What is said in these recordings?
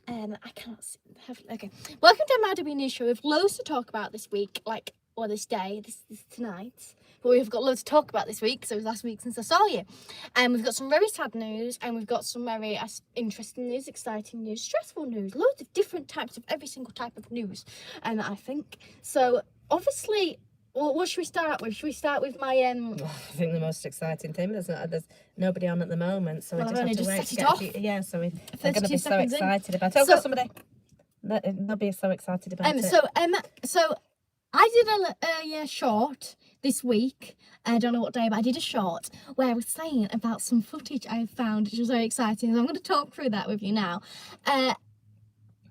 I cannot have. Okay, welcome to my W News Show. We have loads to talk about this week, this day, this tonight. But we've got loads to talk about this week, because it was last week since I saw you. And we've got some very sad news, and we've got some very interesting news, exciting news, stressful news, loads of different types of every single type of news. And I think so. Obviously. Well, what should we start with? Should we start with my I think the most exciting thing there's nobody on at the moment, so well, we just have to wait to get off. Yeah, so we're going to be so excited about it. Oh, got somebody. They'll be so excited about it. So I did a short this week. I don't know what day, but I did a short where I was saying about some footage I found, which was very exciting. So I'm going to talk through that with you now. I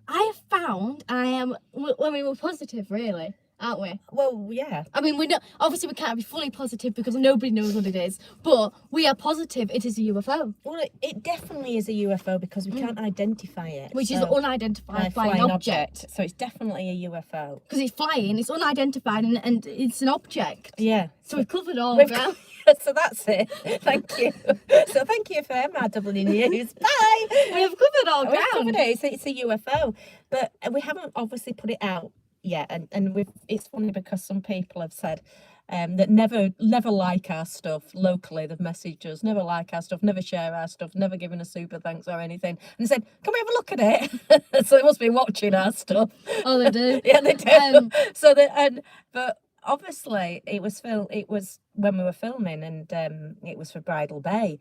have found we're positive, really. Aren't we? Well, yeah. I mean, we can't be fully positive because nobody knows what it is, but we are positive it is a UFO. Well, it definitely is a UFO because we can't identify it. Which is unidentified flying object. So it's definitely a UFO. Because it's flying, it's unidentified, and it's an object. Yeah. So we've covered all of that. So that's it. Thank you. So thank you for MRW News. Bye. We have covered all ground. We've covered it. It's a UFO, but we haven't obviously put it out. Yeah, and it's funny because some people have said that never like our stuff locally. They've messaged us, never like our stuff, never share our stuff, never given us super thanks or anything. And they said, "Can we have a look at it?" So they must be watching our stuff. Oh, they do. Yeah, they do. But obviously it was when we were filming, and it was for Bridal Bay.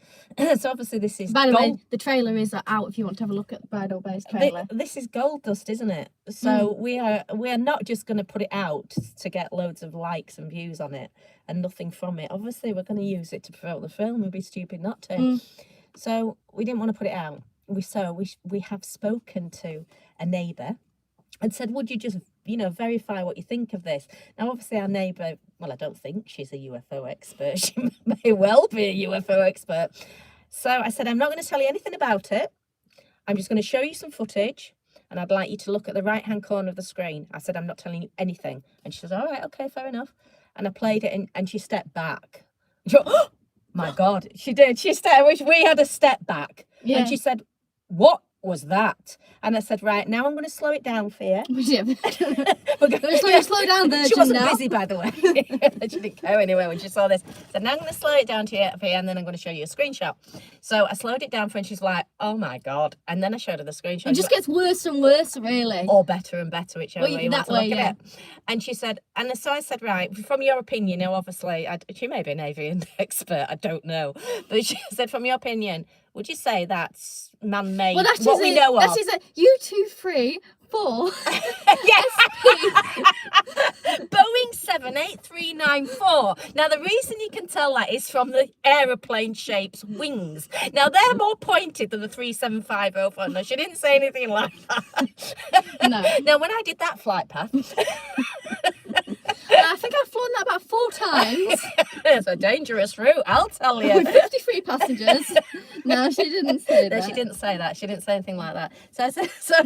So obviously this is. By the way, the trailer is out if you want to have a look at Bridal Bay's trailer. This is gold dust, isn't it? So we are not just going to put it out to get loads of likes and views on it and nothing from it. Obviously we're going to use it to promote the film. We'd be stupid not to. So we didn't want to put it out. We have spoken to a neighbour and said, would you just verify what you think of this? Now, obviously, our neighbour, well, I don't think she's a UFO expert. She may well be a UFO expert. So I said, I'm not going to tell you anything about it. I'm just going to show you some footage, and I'd like you to look at the right-hand corner of the screen. I said, I'm not telling you anything. And she says, all right, okay, fair enough. And I played it, and she stepped back. She went, oh, my God, she did. We had a step back. Yeah. And she said, what was that? And I said, right, now I'm going to slow it down for you. Yeah. We're going to slow down there. She wasn't busy, by the way. She didn't go anywhere when she saw this. So now I'm going to slow it down for you, and then I'm going to show you a screenshot. So I slowed it down for her, and she's like, oh my God. And then I showed her the screenshot. It just gets worse and worse, really. Or better and better, whichever way you want to look at it. And she said, and so I said, right, from your opinion, obviously, she may be an avian expert, I don't know. But she said, from your opinion, would you say that's man-made? Well, what we know of? That is a U234. Yes. Boeing 78394. Now, the reason you can tell that is from the aeroplane shape's wings. Now, they're more pointed than the 37504. No, she didn't say anything like that. No. Now, when I did that flight path... I think I've flown that about 4 times. It's a dangerous route, I'll tell you. With 53 passengers. No, she didn't say that. No, she didn't say that. She didn't say anything like that. So I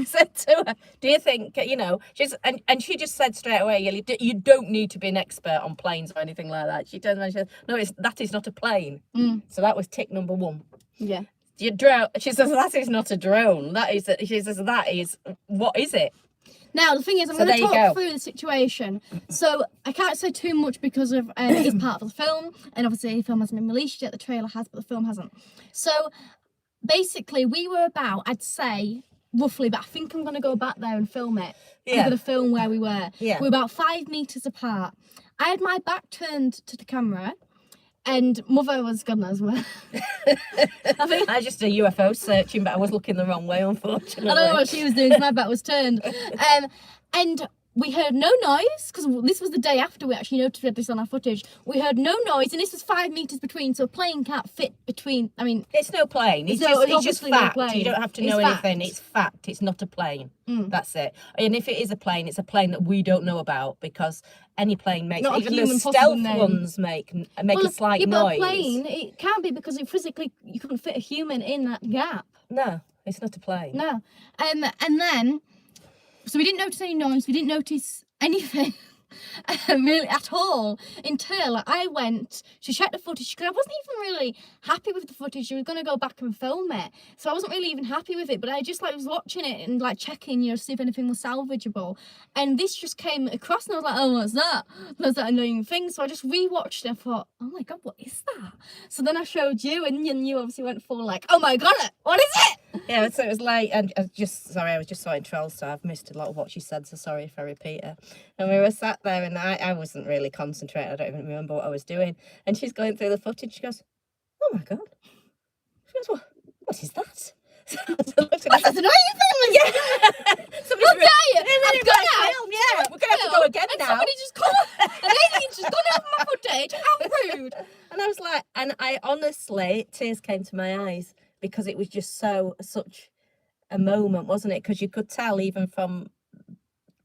said to her, do you think, and she just said straight away, you don't need to be an expert on planes or anything like that. She turned around and she said, no, that is not a plane. So that was tick number 1. Yeah. Your drone. She says, that is not a drone. She says, what is it? Now, the thing is, I'm going to talk through the situation. So, I can't say too much because of it is part of the film. And obviously, the film hasn't been released yet. The trailer has, but the film hasn't. So, basically, we were about, I'd say, roughly, but I think I'm going to go back there and film it. Yeah. I'm going to film where we were. Yeah. We're about 5 metres apart. I had my back turned to the camera. And Mother was gone as well. I was just a UFO searching, but I was looking the wrong way, unfortunately. I don't know what she was doing, so my back was turned. And we heard no noise, because this was the day after we actually noted this on our footage. We heard no noise, and this was 5 metres between, so a plane can't fit between. I mean, it's no plane. It's just fact. No, you don't have to know anything. It's fact. It's not a plane. That's it. And if it is a plane, it's a plane that we don't know about, because any plane makes, even the stealth ones make a slight noise. But a plane, it can't be, because you couldn't fit a human in that gap. No, it's not a plane. No. And then, so we didn't notice any noise. We didn't notice anything. really at all until I went to check the footage because I wasn't even really happy with the footage. She was going to go back and film it, so I wasn't really even happy with it, but I just like was watching it and like checking, you know, see if anything was salvageable, and this just came across and I was like, oh, what's that? There's that annoying thing. So I just rewatched it and thought, oh my god, what is that? So then I showed you and you obviously went full like, oh my god, what is it? Yeah, so it was late, and I was just sorting Trolls, so I've missed a lot of what she said, so sorry if I repeat her. And we were sat there, and I wasn't really concentrating, I don't even remember what I was doing. And she's going through the footage, she goes, oh my god. She goes, what is that? So I looked at her, That's annoying thing. yeah. How dare you? I've got film, yeah. We're going to have to go again and now. Somebody just come, an alien just gone over my footage. How rude. And I was like, and I honestly, tears came to my eyes because it was just such a moment, wasn't it? Because you could tell even from,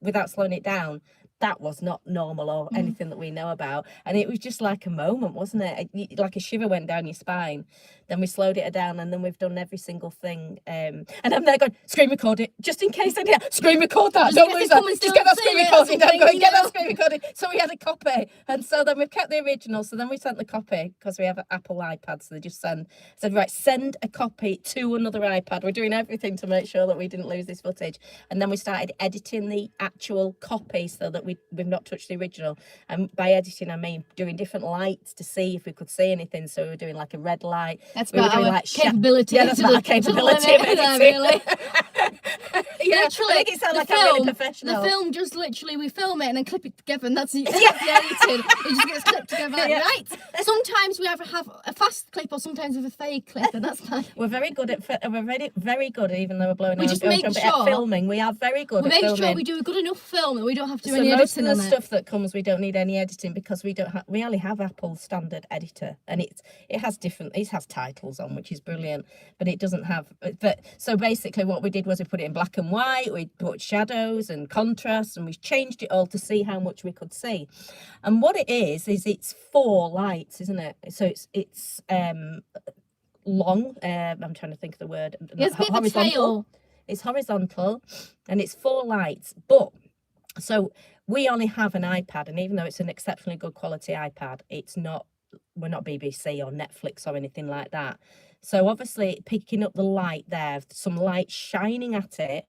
without slowing it down, that was not normal or anything that we know about. And it was just like a moment, wasn't it? Like a shiver went down your spine. Then we slowed it down, and then we've done every single thing. And I'm there going, screen record it, just in case I did. Screen record that, Just don't in lose case that. someone Just get that still screen see it or recording down, something, go and you get that know? screen recording. So we had a copy. And so then we've kept the original. So then we sent the copy, because we have an Apple iPad. So they just said, right, send a copy to another iPad. We're doing everything to make sure that we didn't lose this footage. And then we started editing the actual copy so that we've not touched the original. And by editing, I mean doing different lights to see if we could see anything. So we were doing like a red light. That's we were about doing our like capability. Yeah, that's about our capability of editing. Really. Yeah, Literally, I think it sounds the like I'm really film, professional. The film just literally, we film it and then clip it together, and that's the editing. It just gets clipped together. Yeah. Right. Sometimes we either have a fast clip or sometimes with a fake clip, and that's fine. We're very good very good, even though we're blowing We our just own make trumpet sure- at filming. We are very good We at make filming. sure we do a good enough film that we don't have to do So any most of editing the on stuff that comes, we don't need any editing because we only have Apple's standard editor, and it has titles on, which is brilliant, but it doesn't have. But so basically, what we did was we put it in black and white. We put shadows and contrast, and we changed it all to see how much we could see. And what it is it's 4 lights, isn't it? So it's long. I'm trying to think of the word. It's a bit of a tail. It's horizontal, and it's 4 lights. But so we only have an iPad, and even though it's an exceptionally good quality iPad, we're not BBC or Netflix or anything like that. So obviously picking up the light there, some light shining at it,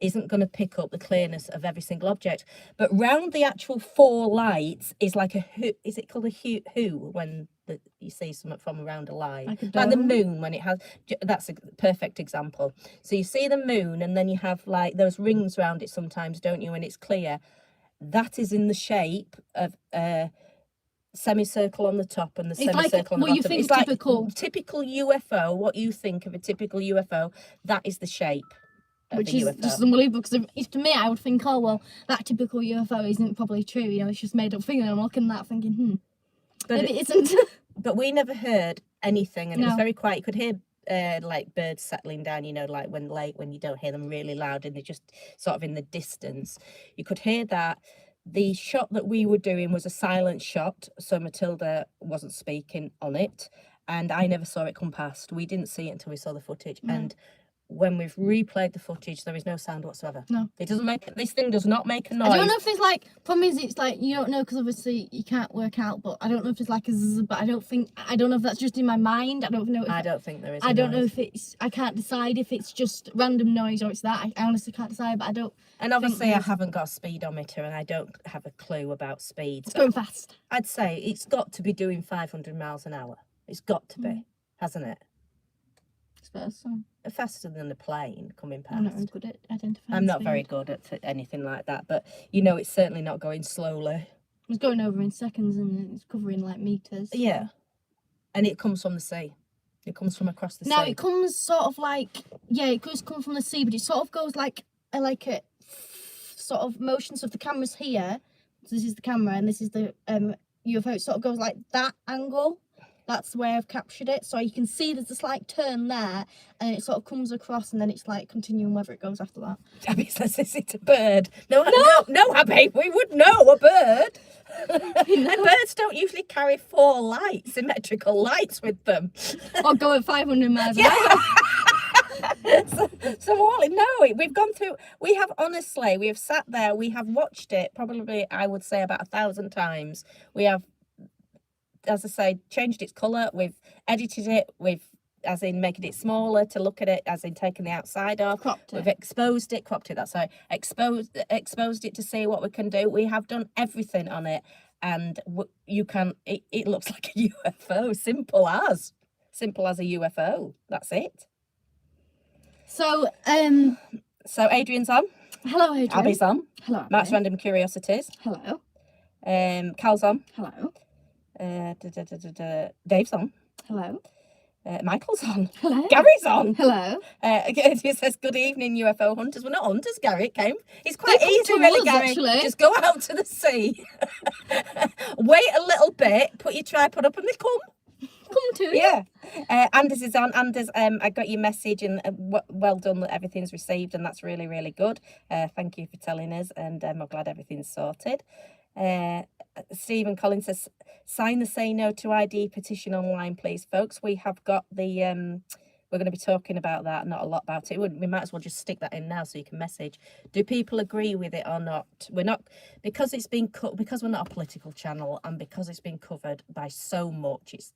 isn't going to pick up the clearness of every single object. But round the actual 4 lights is like a is it called a hue when you see something from around a light? Like the moon when it has, that's a perfect example. So you see the moon, and then you have like those rings around it sometimes, don't you, when it's clear? That is in the shape of a semicircle on the top and the semicircle on the bottom. You think it's like typical UFO, what you think of a typical UFO, that is the shape. Which is just unbelievable, because if to me I would think, oh well, that typical UFO isn't probably true, you know, it's just made up thing, and I'm looking at that thinking, but maybe it isn't. But we never heard anything, and No. It was very quiet. You could hear like birds settling down, you know, like when you don't hear them really loud and they're just sort of in the distance. You could hear that. The shot that we were doing was a silent shot, so Matilda wasn't speaking on it, and I never saw it come past. We didn't see it until we saw the footage, and when we've replayed the footage, there is no sound whatsoever. No. It doesn't make, this thing does not make a noise. I don't know if there's like, problem is it's like, you don't know, because obviously you can't work out, but I don't know if there's like a zzz, but I don't know if that's just in my mind. I don't know if I don't think there is. I don't know if it's, I can't decide if it's just random noise or it's that. I honestly can't decide, but I don't. And obviously I haven't got a speedometer, and I don't have a clue about speed. It's going fast. I'd say it's got to be doing 500 miles an hour. It's got to be, hasn't it? I suppose so. Faster than a plane coming past. I'm not very good at identifying I'm not speed. very good at anything like that, but you know, it's certainly not going slowly. It's going over in seconds and it's covering like meters. Yeah, and it comes from the sea. It comes from across the sea. Now it comes sort of like, yeah, it does come from the sea, but it sort of goes like a sort of motion. So if the camera's here, so this is the camera and this is the UFO, it sort of goes like that angle. That's the way I've captured it. So you can see there's a slight turn there, and it sort of comes across, and then it's like continuing wherever it goes after that. Abby says, is it a bird? No, Abby, we would know a bird. And birds don't usually carry 4 lights, symmetrical lights with them. Or go at 500 miles an hour. So all no, we've gone through. We have honestly, we have sat there. We have watched it probably, I would say, about 1,000 times. We have, as I say, changed its colour. We've edited it. We've, as in making it smaller to look at it, as in taking the outside off. Cropped it. We've exposed it, cropped it. That's right. Exposed it to see what we can do. We have done everything on it, and you can. It looks like a UFO. Simple as a UFO. That's it. So So Adrian's on. hello, Adrian. Abby's on. Hello, Abby. Mark's Random Curiosities. Hello. Cal's on. Hello. Dave's on. Hello. Michael's on. Hello. Gary's on. Hello. He says, "Good evening, UFO hunters." We're not hunters, Gary. It came. It's quite They come easy, to really, us, Gary. actually. Just go out to the sea. Wait a little bit. Put your tripod up, and they come. Come to you. Yeah. Anders is on. Anders, I got your message, and well done that everything's received, and that's really, really good. Thank you for telling us, and I'm glad everything's sorted. Stephen Collins says, sign the Say No to ID petition online, please, folks. We have got the we're going to be talking about that, not a lot about it. We might as well just stick that in now so you can message. Do people agree with it or not? We're not, because it's been because we're not a political channel, and because it's been covered by so much, it's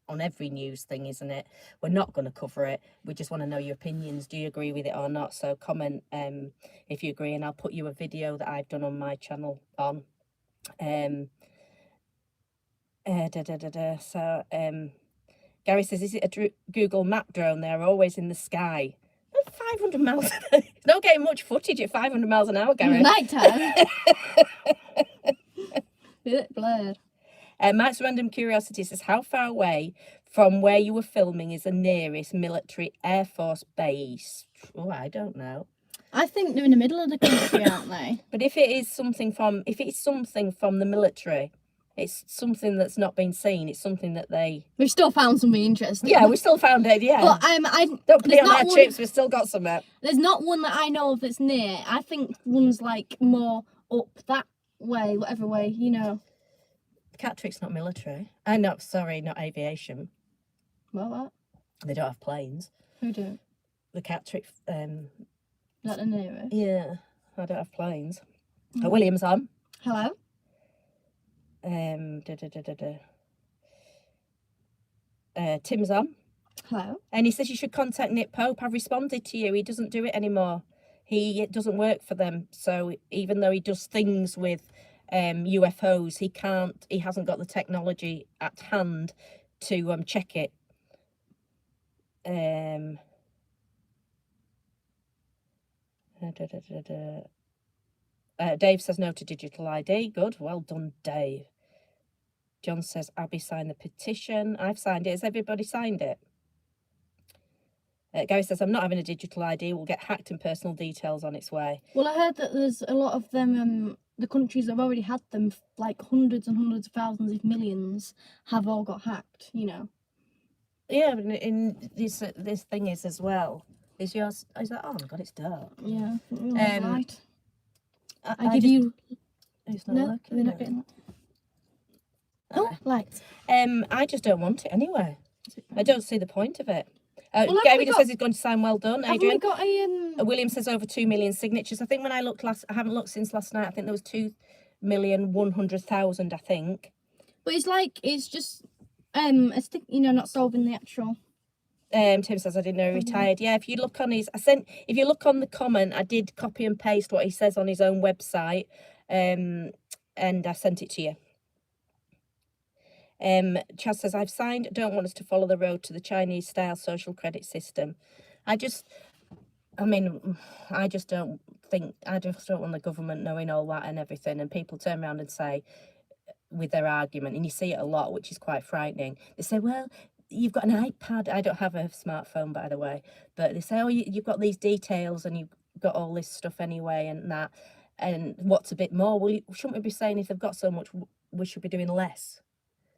on every news thing, isn't it? We're not going to cover it. We just want to know your opinions. Do you agree with it or not? So comment if you agree, and I'll put you a video that I've done on my channel on. So Gary says, is it a Google map drone? They're always in the sky. 500 miles. It's not getting much footage at 500 miles an hour, Gary. Night time. Bit blurred. Mike's Random Curiosity says, how far away from where you were filming is the nearest military Air Force base? Oh, I don't know. I think they're in the middle of the country, aren't they? But if it's something from the military, it's something that's not been seen. It's something that We've still found something interesting. Yeah, we still found it. Yeah. But don't put it on our chips. We've still got some. There's not one that I know of that's near. I think one's like more up that way, whatever way, you know. Cattrick's not military. No, sorry, not aviation. What? They don't have planes. Who do? The Cattrick. Not the nearest. Yeah, I don't have planes. William's on. Hello. Tim's on. Hello. And he says you should contact Nick Pope. I've responded to you. He doesn't do it anymore. He doesn't work for them. So even though he does things with UFOs, he hasn't got the technology at hand to check it. Dave says no to digital ID. Good. Well done, Dave. John says Abby signed the petition. I've signed it. Has everybody signed it? Gary says, I'm not having a digital ID. We'll get hacked and personal details on its way. Well, I heard that there's a lot of them, the countries that have already had them, like hundreds and hundreds of thousands, if millions, have all got hacked, you know. Yeah, but in this thing is as well. Is yours, is that on? God, it's dark. Yeah. Light. I give just, you... It's not No, working. they're not getting... Oh, light. I just don't want it anyway. I don't see the point of it. Well, Gary just says he's going to sign well done, Adrian. Haven't we got a... William says over 2 million signatures. I think when I looked I haven't looked since last night, I think there was 2,100,000, I think. But it's just, not solving the actual... Tim says I didn't know he retired. Yeah, if you look on if you look on the comment, I did copy and paste what he says on his own website, and I sent it to you. Chaz says, I've signed, don't want us to follow the road to the Chinese style social credit system. I just don't want the government knowing all that and everything, and people turn around and say, with their argument, and you see it a lot, which is quite frightening, they say, well, you've got an iPad. I don't have a smartphone, by the way, but they say, oh, you've got these details and you've got all this stuff anyway and that, and what's a bit more? Well, shouldn't we be saying if they've got so much, we should be doing less?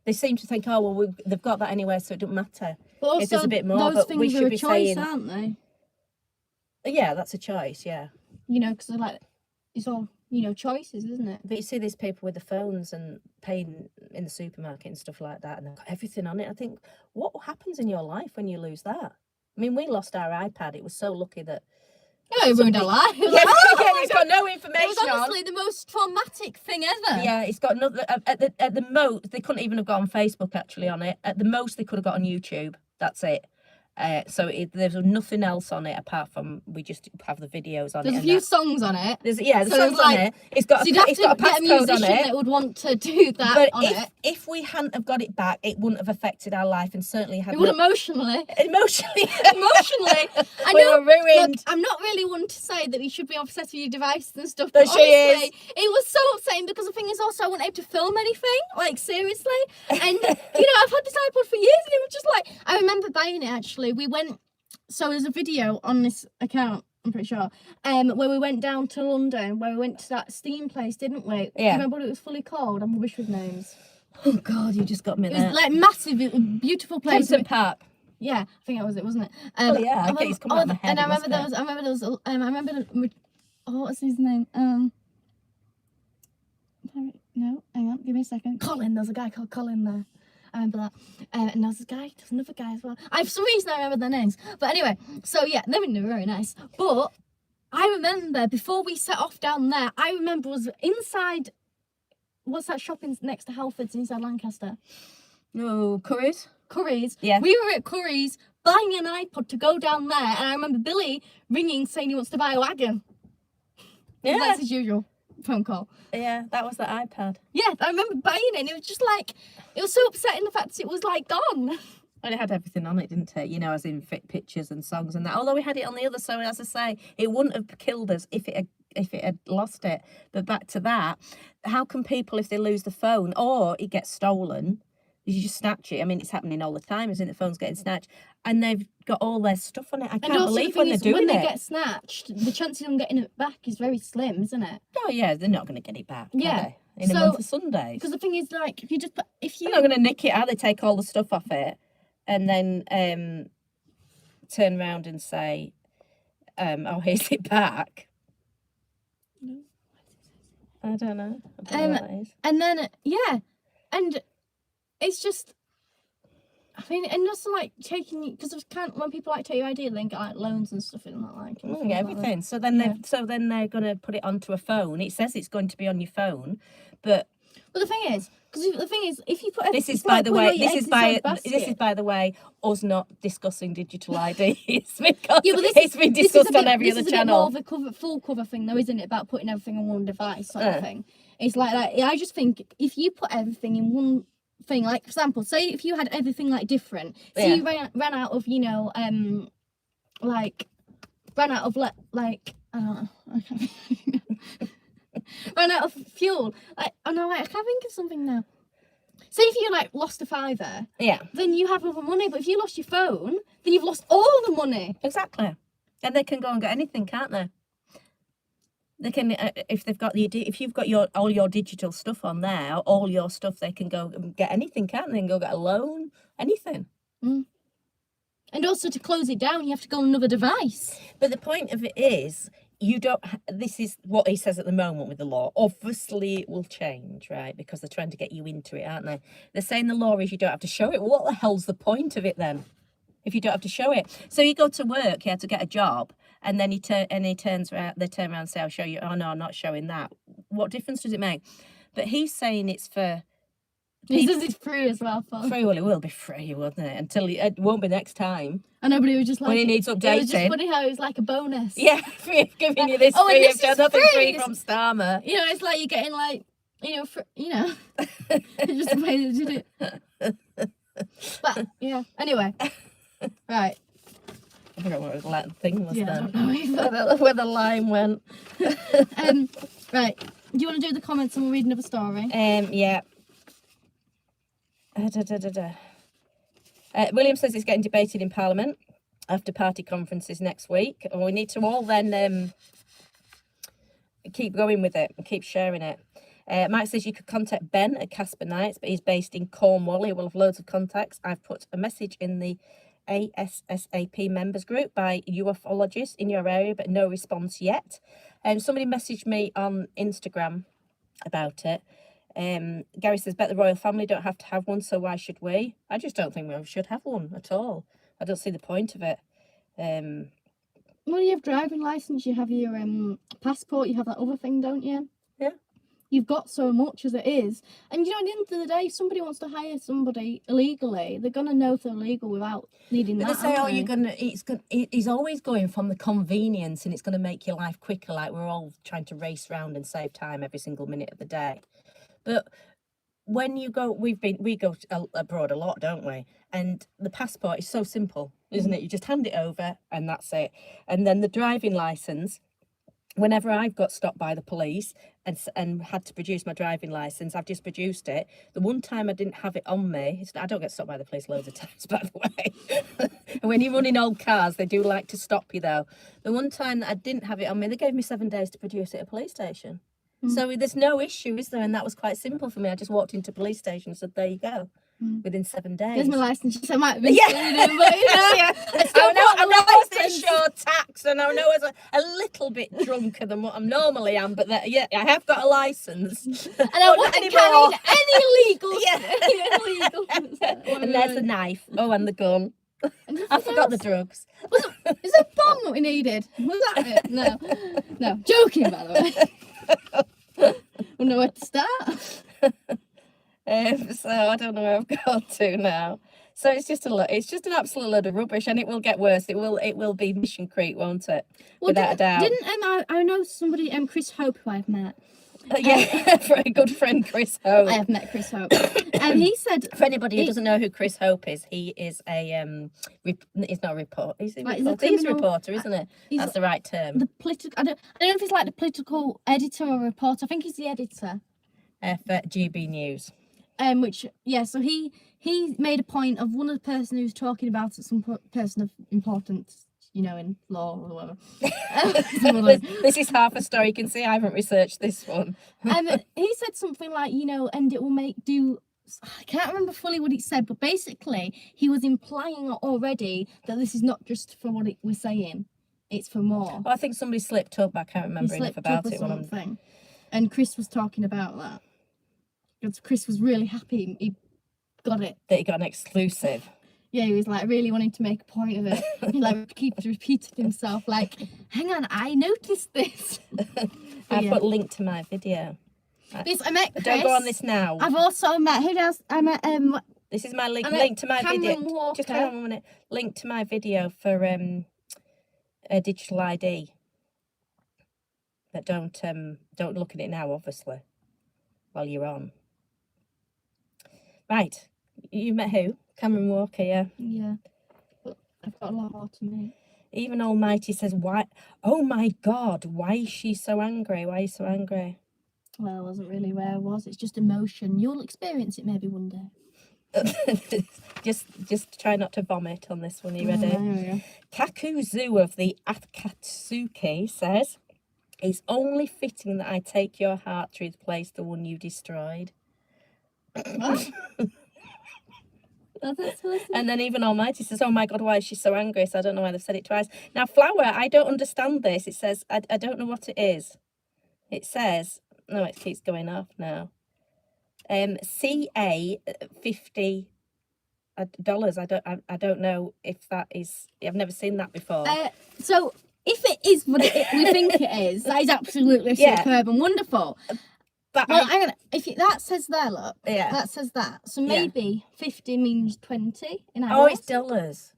They seem to think, oh, well, they've got that anyway, so it doesn't matter if there's a bit more. Those but we things should are a be choice, saying, aren't they? Yeah, that's a choice, yeah. You know, because it's all, choices, isn't it? But you see these people with the phones and paying in the supermarket and stuff like that, and they've got everything on it. I think, what happens in your life when you lose that? I mean, we lost our iPad. It was so lucky that. Oh, it ruined our life. Yeah, it's got no information. It was honestly the most traumatic thing ever. Yeah, it's got another. At the most, they couldn't even have got on Facebook actually on it. At the most, they could have got on YouTube. That's it. So there's nothing else on it apart from we just have the videos on it. There's a few songs on it. The songs on it. It's got a passcode on it. That would want to do that but on it. If we hadn't have got it back, it wouldn't have affected our life, and certainly had. It would emotionally. Emotionally. I we know. were ruined. Look, I'm not really one to say that you should be obsessed with your devices and stuff. But honestly, she is. It was so upsetting because the thing is also I wasn't able to film anything. Like seriously, and I've had this iPod for years, and it was just like I remember buying it. Actually, we went. So there's a video on this account, I'm pretty sure, where we went down to London, where we went to that Steam place, didn't we? Yeah. Do you remember what it was fully called? I'm rubbish with names. Oh God, you just got me there. It was like massive, beautiful place. Kempton Park. Yeah, I think that was it, wasn't it? Yeah, I think it's come out of my head. And I remember what was his name? No, hang on, give me a second. Colin, there's a guy called Colin there. I remember that. And there's another guy as well. For some reason I remember their names. But anyway, so yeah, they were very nice. But I remember before we set off down there, I remember was inside, what's that shop next to Halfords inside Lancaster? No, Curry's? Curry's. Yeah. We were at Curry's buying an iPod to go down there. And I remember Billy ringing saying he wants to buy a wagon. Yeah. That's his usual phone call. Yeah, that was the iPad. Yeah, I remember buying it and it was just like, it was so upsetting the fact that it was like gone. And it had everything on it, didn't it? You know, as in fit pictures and songs and that. Although we had it on the other, so as I say, it wouldn't have killed us if it had lost it. But back to that, how can people, if they lose the phone or it gets stolen, you just snatch it? I mean, it's happening all the time, isn't it? The phone's getting snatched, and they've got all their stuff on it. I can't believe when they're doing it. When they get snatched, the chances of them getting it back is very slim, isn't it? Oh yeah, they're not going to get it back. Yeah. Are they? In a month of Sundays. Because the thing is, like, if you're not going to nick it out, they take all the stuff off it, and then turn around and say, "Oh, here's it back." No. I don't know what that is. And then and it's just. I mean, and also like taking, because when people like take your ID, they get like loans and stuff in that, like everything. Like so then they're gonna put it onto a phone. It says it's going to be on your phone, but the thing is, if you put this is by the way us not discussing digital IDs because it's been discussed on every other channel. This is a bit more of a full cover thing, though, isn't it? About putting everything on one device, sort of thing. It's like I just think if you put everything in one thing, like for example, say if you had everything like different, so you ran out of ran out of like I don't know, ran out of fuel. I can't think of something now. Say if you like lost a £5, then you have other money. But if you lost your phone, then you've lost all the money. Exactly, and they can go and get anything, can't they? They can, if you've got all your digital stuff on there, all your stuff, they can go and get anything, can't they? They can go get a loan, anything. Mm. And also to close it down, you have to go on another device. But the point of it is, this is what he says at the moment with the law. Obviously, it will change, right? Because they're trying to get you into it, aren't they? They're saying the law is you don't have to show it. What the hell's the point of it then? If you don't have to show it. So you go to work, you have to get a job, and then they turn around and say, I'll show you. Oh no, I'm not showing that. What difference does it make? But he's saying it's for He says it's free as well. Free, well, it will be free, won't it? Until it won't be next time. I know, but it was just like when it needs updating. It was just funny how it was like a bonus. Yeah, giving you this free. This is nothing free from Starmer. You know, it's like you're getting like, it's just the way they did it. But yeah, anyway, right. I forgot what the thing was then. I don't know either. Where the line went. Right. Do you want to do the comments and we'll read another story? Yeah. William says it's getting debated in Parliament after party conferences next week. And we need to all then keep going with it and keep sharing it. Mike says you could contact Ben at Casper Nights, but he's based in Cornwall. He will have loads of contacts. I've put a message in the ASSAP members group by ufologists in your area, but no response yet. Somebody messaged me on Instagram about it. Gary says, bet the royal family don't have to have one, so why should we? I just don't think we should have one at all. I don't see the point of it. Well, you have driving license, you have your passport, you have that other thing, don't you? Yeah. You've got so much as it is. And you know, at the end of the day, if somebody wants to hire somebody illegally, they're gonna know if they're legal without needing But that. they say, aren't they? he's always going from the convenience, and it's gonna make your life quicker. Like we're all trying to race around and save time every single minute of the day. But when you go, we go abroad a lot, don't we? And the passport is so simple, isn't it? You just hand it over and that's it. And then the driving license, whenever I've got stopped by the police and had to produce my driving license, I've just produced it. The one time I didn't have it on me, I don't get stopped by the police loads of times, by the way. And when you run in old cars, they do like to stop you though. The one time that I didn't have it on me, they gave me 7 days to produce it at a police station. So there's no issue, is there? And that was quite simple for me. I just walked into a police station and said, there you go. Within 7 days. There's my license. She said, I might have been Yeah. speeding, but you know, Yeah. I know it's short tax, and I know I was a little bit drunker than what I normally am, but yeah, I have got a license. And I wasn't carrying any illegal Yeah. And there's the knife. Oh, and the gun. I forgot the drugs. Is there a bomb that we needed? Was that it? No. Joking, by the way. I don't know where to start. So I don't know where I've got to now. So it's just an absolute load of rubbish, and it will get worse. It will be Mission Creek, won't it? Well, without a doubt. Didn't I know somebody, Chris Hope, who I've met. Yeah, for a good friend, Chris Hope. I have met Chris Hope. And he said, for anybody who doesn't know who Chris Hope is, he is a he's not a reporter. He's a reporter. He's a reporter, isn't it? That's the right term. The political. I don't know if he's like the political editor or reporter. I think he's the editor. For GB News. So he made a point of one of the person who's talking about it, some person of importance, you know, in law or whatever. This is half a story. You can see I haven't researched this one. He said something like, you know, and it will I can't remember fully what he said, but basically he was implying already that this is not just for what we're saying, it's for more. Well, I think somebody slipped up. I can't remember enough about it. Something. And Chris was talking about that. Because Chris was really happy he got it. That he got an exclusive. Yeah, he was like really wanting to make a point of it. He like repeated himself like, hang on, I noticed this. I've put a link to my video. Yes, I met Chris. Don't go on this now. I've also met, who else? I met, this is my link to my video. Walker. Just hang on 1 minute. Link to my video for a digital ID. But don't look at it now, obviously, while you're on. Right, you met who? Cameron Walker, yeah. Yeah, but I've got a lot more to meet. Even Almighty says, "Why? Oh my God, why is she so angry? Why are you so angry?" Well, I wasn't really where I was. It's just emotion. You'll experience it maybe one day. just try not to vomit on this one. Are you ready? Yeah. Kakuzu of the Akatsuki says, "It's only fitting that I take your heart to replace the one you destroyed." What? And then even Almighty says, "Oh my God, why is she so angry?" So I don't know why they've said it twice. Now, Flower, I don't understand this. It says, I don't know what it is. It says, no, it keeps going off now. CA $50. I don't know if that is. I've never seen that before. So if it is what we think it is, that is absolutely superb and wonderful. But well, that says there, look. Yeah. That says that. So maybe 50 means 20 in hours. Oh, it's dollars.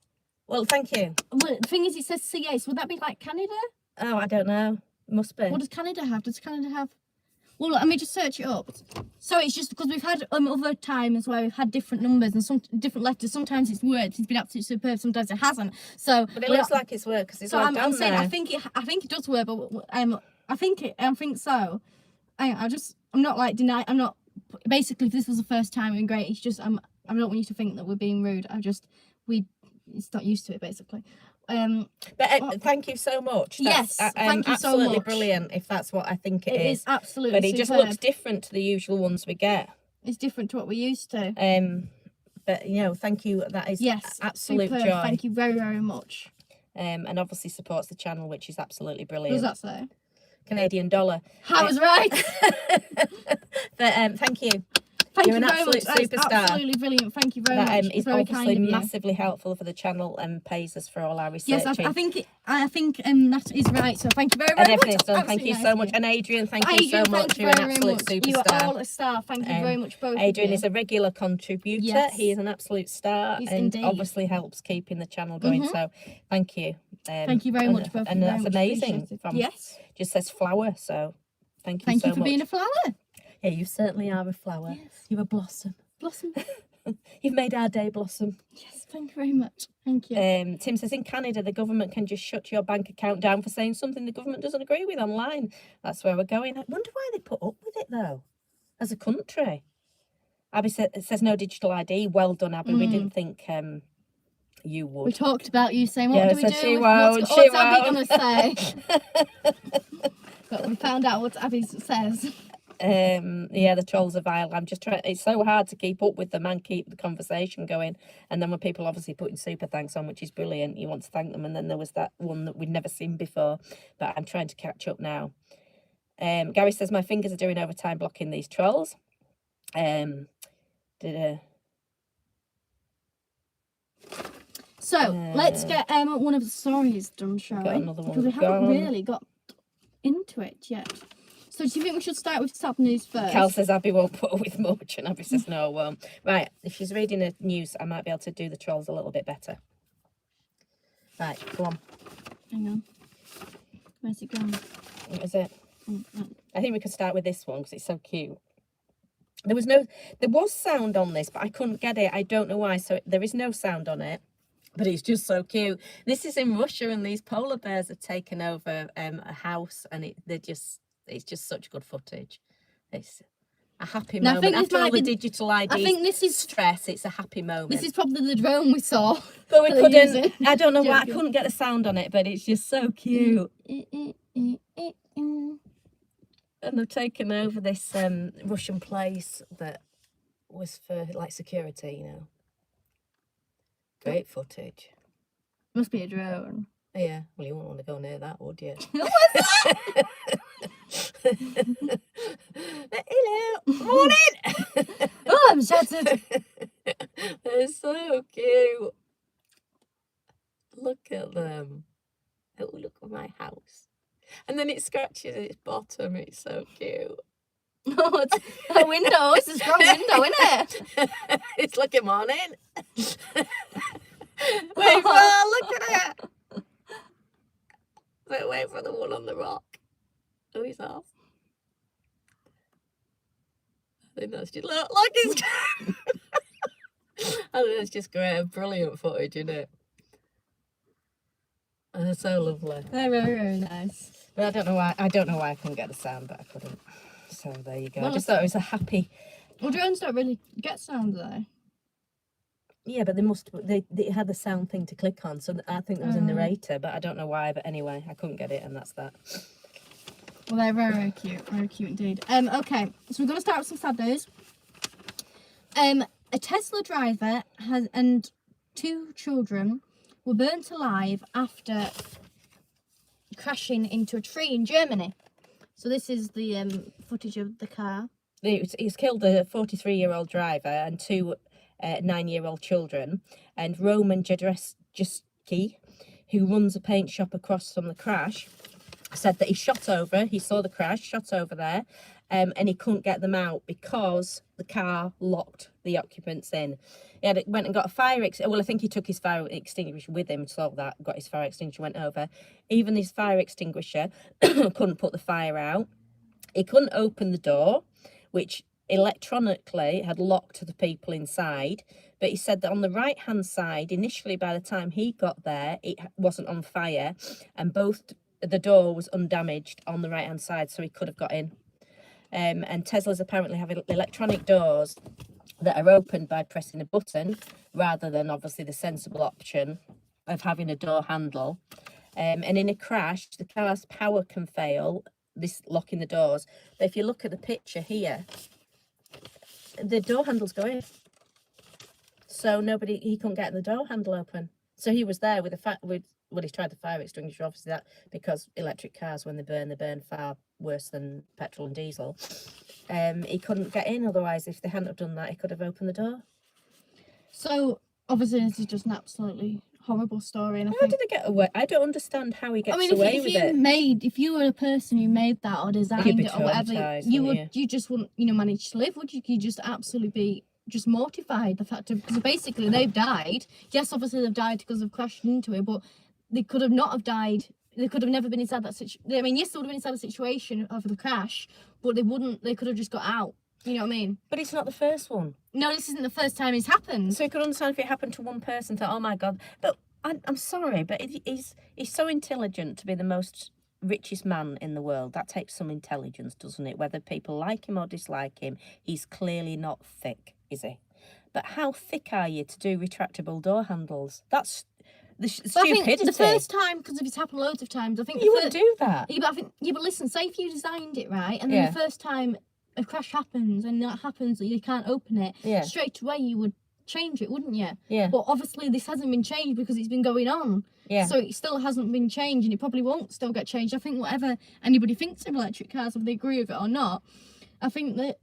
Well, thank you. Well, the thing is, it says CA, so would that be like Canada? Oh, I don't know. Must be. What does Canada have? Does Canada have... Well, let me just search it up. So it's just because we've had other times where we've had different numbers and some different letters. Sometimes it's words. It's been absolutely superb. Sometimes it hasn't. So, but it looks like it's work because it's all done there. I think it does work, but I think so. I'm not like denying. I'm not. Basically, if this was the first time, and great. It's just I don't want you to think that we're being rude. It's not used to it, basically. But thank you so much. Yes, thank you so much. Absolutely brilliant. If that's what I think it is. It is absolutely. But it just looks different to the usual ones we get. It's different to what we're used to. But thank you. That is absolute superb. joy. Thank you very, very much. And obviously supports the channel, which is absolutely brilliant. What does that say? Canadian dollar. I was right. But thank you. Thank You're you an very much. absolute That's superstar. absolutely brilliant. Thank you very That much. is Very obviously kind of you. massively helpful for the channel and pays us for all our Yes, researching. I think that is right. So thank you very, And very much. everything's done. Thank you so much. And Adrian, thank you so much. You're an absolute superstar. You are all a star. Thank you very much, both Adrian of you. is a regular contributor. Yes. He is an absolute star. He's and indeed. obviously helps keeping the channel going. So thank you. Thank you very much, both of you. And very that's much amazing. appreciated. Yes. Just says flower. So thank you Thank so you for much. being a flower. Yeah, you certainly are a flower. Yes. You're a blossom. Blossom. You've made our day blossom. Yes, thank you very much. Thank you. Tim says, in Canada, the government can just shut your bank account down for saying something the government doesn't agree with online. That's where we're going. I wonder why they put up with it, though, as a country. Abby says no digital ID. Well done, Abby. We didn't think you would. We talked about you saying, what do we do? She won't. What's Abby going to say? But we found out what Abby says. Yeah, the trolls are vile. I'm just trying. It's so hard to keep up with them and keep the conversation going. And then when people obviously putting super thanks on, which is brilliant, you want to thank them. And then there was that one that we'd never seen before, but I'm trying to catch up now. Gary says my fingers are doing overtime blocking these trolls. So let's get one of the stories done, shall we? Because we haven't really got into it yet. So do you think we should start with sad news first? Cal says Abby won't put up with much, and Abby says no, I won't. Right, if she's reading the news, I might be able to do the trolls a little bit better. Right, go on. Hang on. Where's it going? What is it? Mm-hmm. I think we could start with this one because it's so cute. There was sound on this, but I couldn't get it. I don't know why. So there is no sound on it, but it's just so cute. This is in Russia, and these polar bears have taken over a house, and it's just such good footage. It's a happy moment. After all the digital ID, I think this is stress. It's a happy moment. This is probably the drone we saw. But we couldn't. I don't know why I couldn't get the sound on it, but it's just so cute. And they've taken over this Russian place that was for like security, you know. Great footage. Must be a drone. Yeah, well, you wouldn't want to go near that, would you? What's that? Hello, morning. Oh, I'm shattered. They're so cute. Look at them. Oh, look at my house. And then it scratches its bottom. It's so cute. No, it's a window. It's a strong window, isn't it? It's looking morning. Wait, look at it. Wait for the one on the rock. Oh, he's off. I think that's just look it's. I think that's just great, brilliant footage, isn't it? And they're so lovely. They're very, very nice. But I don't know why I couldn't get the sound, but I couldn't. So there you go. Well, I just thought it was a happy. Well, drones don't really get sound, though. Yeah, but they had the sound thing to click on, so I think there was a narrator, but I don't know why. But anyway, I couldn't get it, and that's that. Well, they're very, very cute indeed. Okay, so we're going to start with some sad news. A Tesla driver and 2 children were burnt alive after crashing into a tree in Germany. So this is the footage of the car. He's killed a 43-year-old driver and 2 9-year-old children. And Roman Jadreski, who runs a paint shop across from the crash, said that he saw the crash, shot over there, and he couldn't get them out because the car locked the occupants in. He went and got a fire extinguisher. Well, I think he took his fire extinguisher with him, so that got his fire extinguisher, went over. Even his fire extinguisher couldn't put the fire out. He couldn't open the door, which electronically had locked the people inside. But he said that on the right-hand side, initially by the time he got there, it wasn't on fire, and the door was undamaged on the right-hand side, so he could have got in. And Teslas apparently have electronic doors that are opened by pressing a button, rather than obviously the sensible option of having a door handle. And in a crash, the car's power can fail, this locking the doors. But if you look at the picture here, the door handle's going. So he couldn't get the door handle open. So he was there with he tried the fire extinguisher, obviously that, because electric cars, when they burn far worse than petrol and diesel. He couldn't get in, otherwise if they hadn't have done that, he could have opened the door. So obviously this is just an absolutely horrible story, and How did they get away? I don't understand how he gets away with it. If you were a person who made that or designed it or whatever, you just wouldn't, manage to live, would you? You'd just absolutely be just mortified, the fact of, because basically they've died. Yes, obviously they've died because they've crashed into it, but they could have not have died. They could have never been inside that situation. I mean, yes, they would have been inside the situation of the crash, but they could have just got out. You know what I mean? But it's not the first one. No, this isn't the first time it's happened. So you could understand if it happened to one person, thought, oh my God. But I'm sorry, but he's so intelligent to be the most richest man in the world. That takes some intelligence, doesn't it? Whether people like him or dislike him, he's clearly not thick, is he? But how thick are you to do retractable door handles? That's the stupidity. I think the first time, because it's happened loads of times, I think you wouldn't do that. Yeah, but listen, say if you designed it right, and then the first time a crash happens and that happens that you can't open it, straight away you would change it, wouldn't you? Yeah. But obviously this hasn't been changed because it's been going on. Yeah. So it still hasn't been changed, and it probably won't still get changed. I think whatever anybody thinks of electric cars, whether they agree with it or not, I think that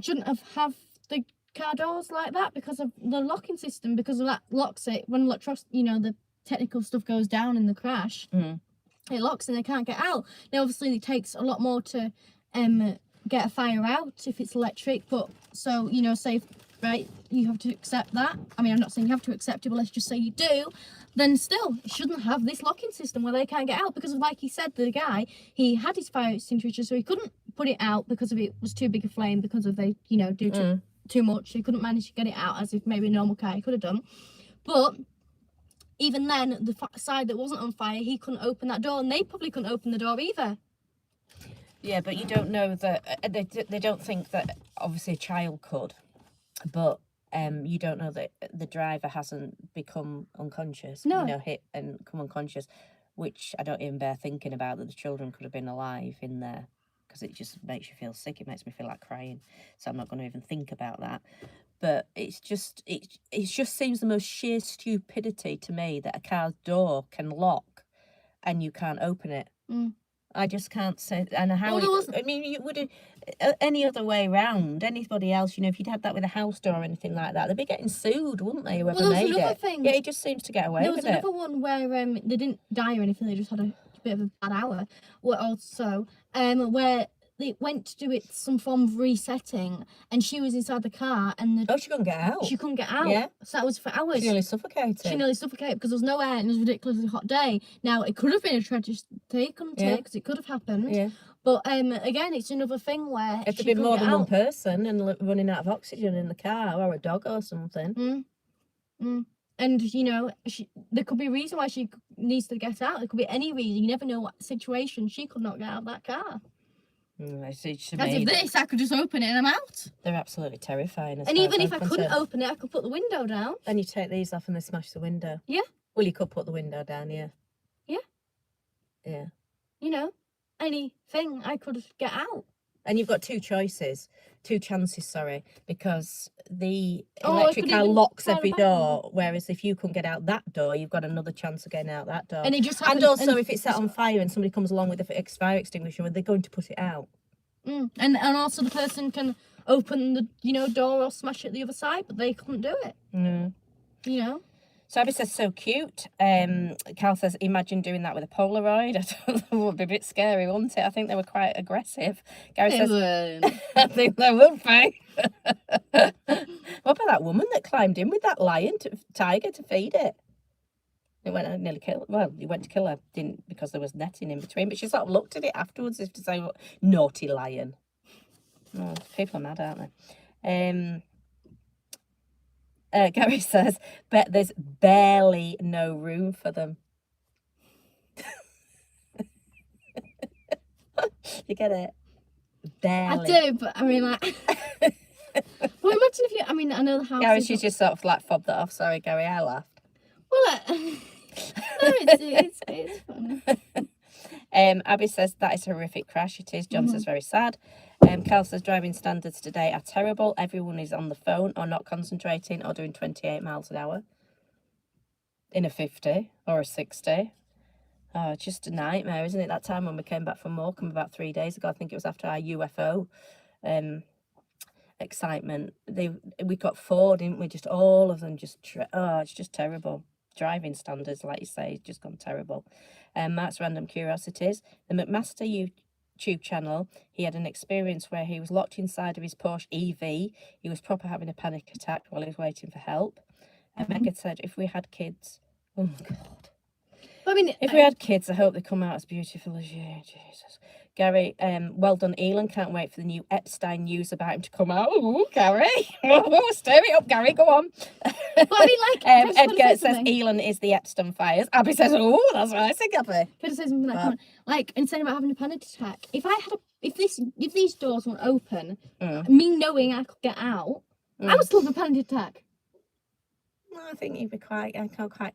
shouldn't have the car doors like that because of the locking system, because of that locks it when the technical stuff goes down in the crash. It locks and they can't get out. Now obviously it takes a lot more to get a fire out if it's electric, but so say right, you have to accept that. I mean, I'm not saying you have to accept it, but let's just say you do, then still it shouldn't have this locking system where they can't get out, because of, like he said, the guy, he had his fire extinguisher, so he couldn't put it out because of it was too big a flame, because of they do too much. He couldn't manage to get it out as if maybe a normal car he could have done. But even then, the side that wasn't on fire, he couldn't open that door, and they probably couldn't open the door either. Yeah, but you don't know that they don't think that obviously a child could, but you don't know that the driver hasn't become unconscious. No. Hit and come unconscious, which I don't even bear thinking about, that the children could have been alive in there, because it just makes you feel sick. It makes me feel like crying, so I'm not going to even think about that. But it just seems the most sheer stupidity to me that a car's door can lock and you can't open it. I just can't say. And how I mean, you would any other way round. Anybody else, if you'd had that with a house door or anything like that, they'd be getting sued, wouldn't they? Whoever made it. Thing. Yeah, he just seems to get away with it. There was another one where they didn't die or anything. They just had a bit of a bad hour. Also, where they went to do it some form of resetting, and she was inside the car, and she couldn't get out. She couldn't get out. Yeah. So that was for hours. She nearly suffocated because there was no air and it was a ridiculously hot day. Now it could have been a tragedy, couldn't it? Because it could have happened. Yeah. But again, it's another thing where if there'd been more than one person and running out of oxygen in the car, or a dog or something. And there could be a reason why she needs to get out. There could be any reason. You never know what situation. She could not get out of that car. As if I could just open it and I'm out. They're absolutely terrifying. And even if I couldn't open it, I could put the window down. Then you take these off and they smash the window. Yeah. Well, you could put the window down, yeah. Yeah. Yeah. Anything, I could get out. And you've got two chances, because the electric car locks every door, whereas if you couldn't get out that door, you've got another chance of getting out that door. And it just happened, and also if it's set on fire and somebody comes along with a fire extinguisher, they're going to put it out. And also the person can open the door or smash it the other side, but they couldn't do it. So Abby says, so cute. Cal says, imagine doing that with a Polaroid. I don't know, it would be a bit scary, wouldn't it? I think they were quite aggressive. Gary says, I think they would be. What about that woman that climbed in with that tiger to feed it? He went to kill her, didn't, because there was netting in between, but she sort of looked at it afterwards as if to say, well, naughty lion. Oh, people are mad, aren't they? Gary says, bet there's barely no room for them. You get it? Barely. I do, but I mean, like... Well, imagine if I know the house... Gary, she's just sort of like fobbed that off. Sorry, Gary, I laughed. Well, no, it's funny. Abby says, that is a horrific crash. It is. John says, very sad. Cal says, driving standards today are terrible. Everyone is on the phone or not concentrating or doing 28 miles an hour. in a 50 or a 60. Oh, it's just a nightmare, isn't it? That time when we came back from Morecambe about 3 days ago, I think it was after our UFO excitement. We got 4, didn't we? Just all of them just it's just terrible. Driving standards, like you say, just gone terrible. Mark's Random Curiosities. The McMaster YouTube channel, he had an experience where he was locked inside of his Porsche EV. He was proper having a panic attack while he was waiting for help. And Megan said, if we had kids, oh God. I mean, if we had kids, I hope they come out as beautiful as you. Jesus. Gary, well done, Elon. Can't wait for the new Epstein news about him to come out. Oh, Gary. Stir it up, Gary. Go on. But I mean, like, Edgar says Elon is the Epstein files. Abby says, oh, that's what I think, Abby. Can I say something like, like, instead about having a panic attack, if these doors weren't open, me knowing I could get out, I would still have a panic attack. I think you'd be quite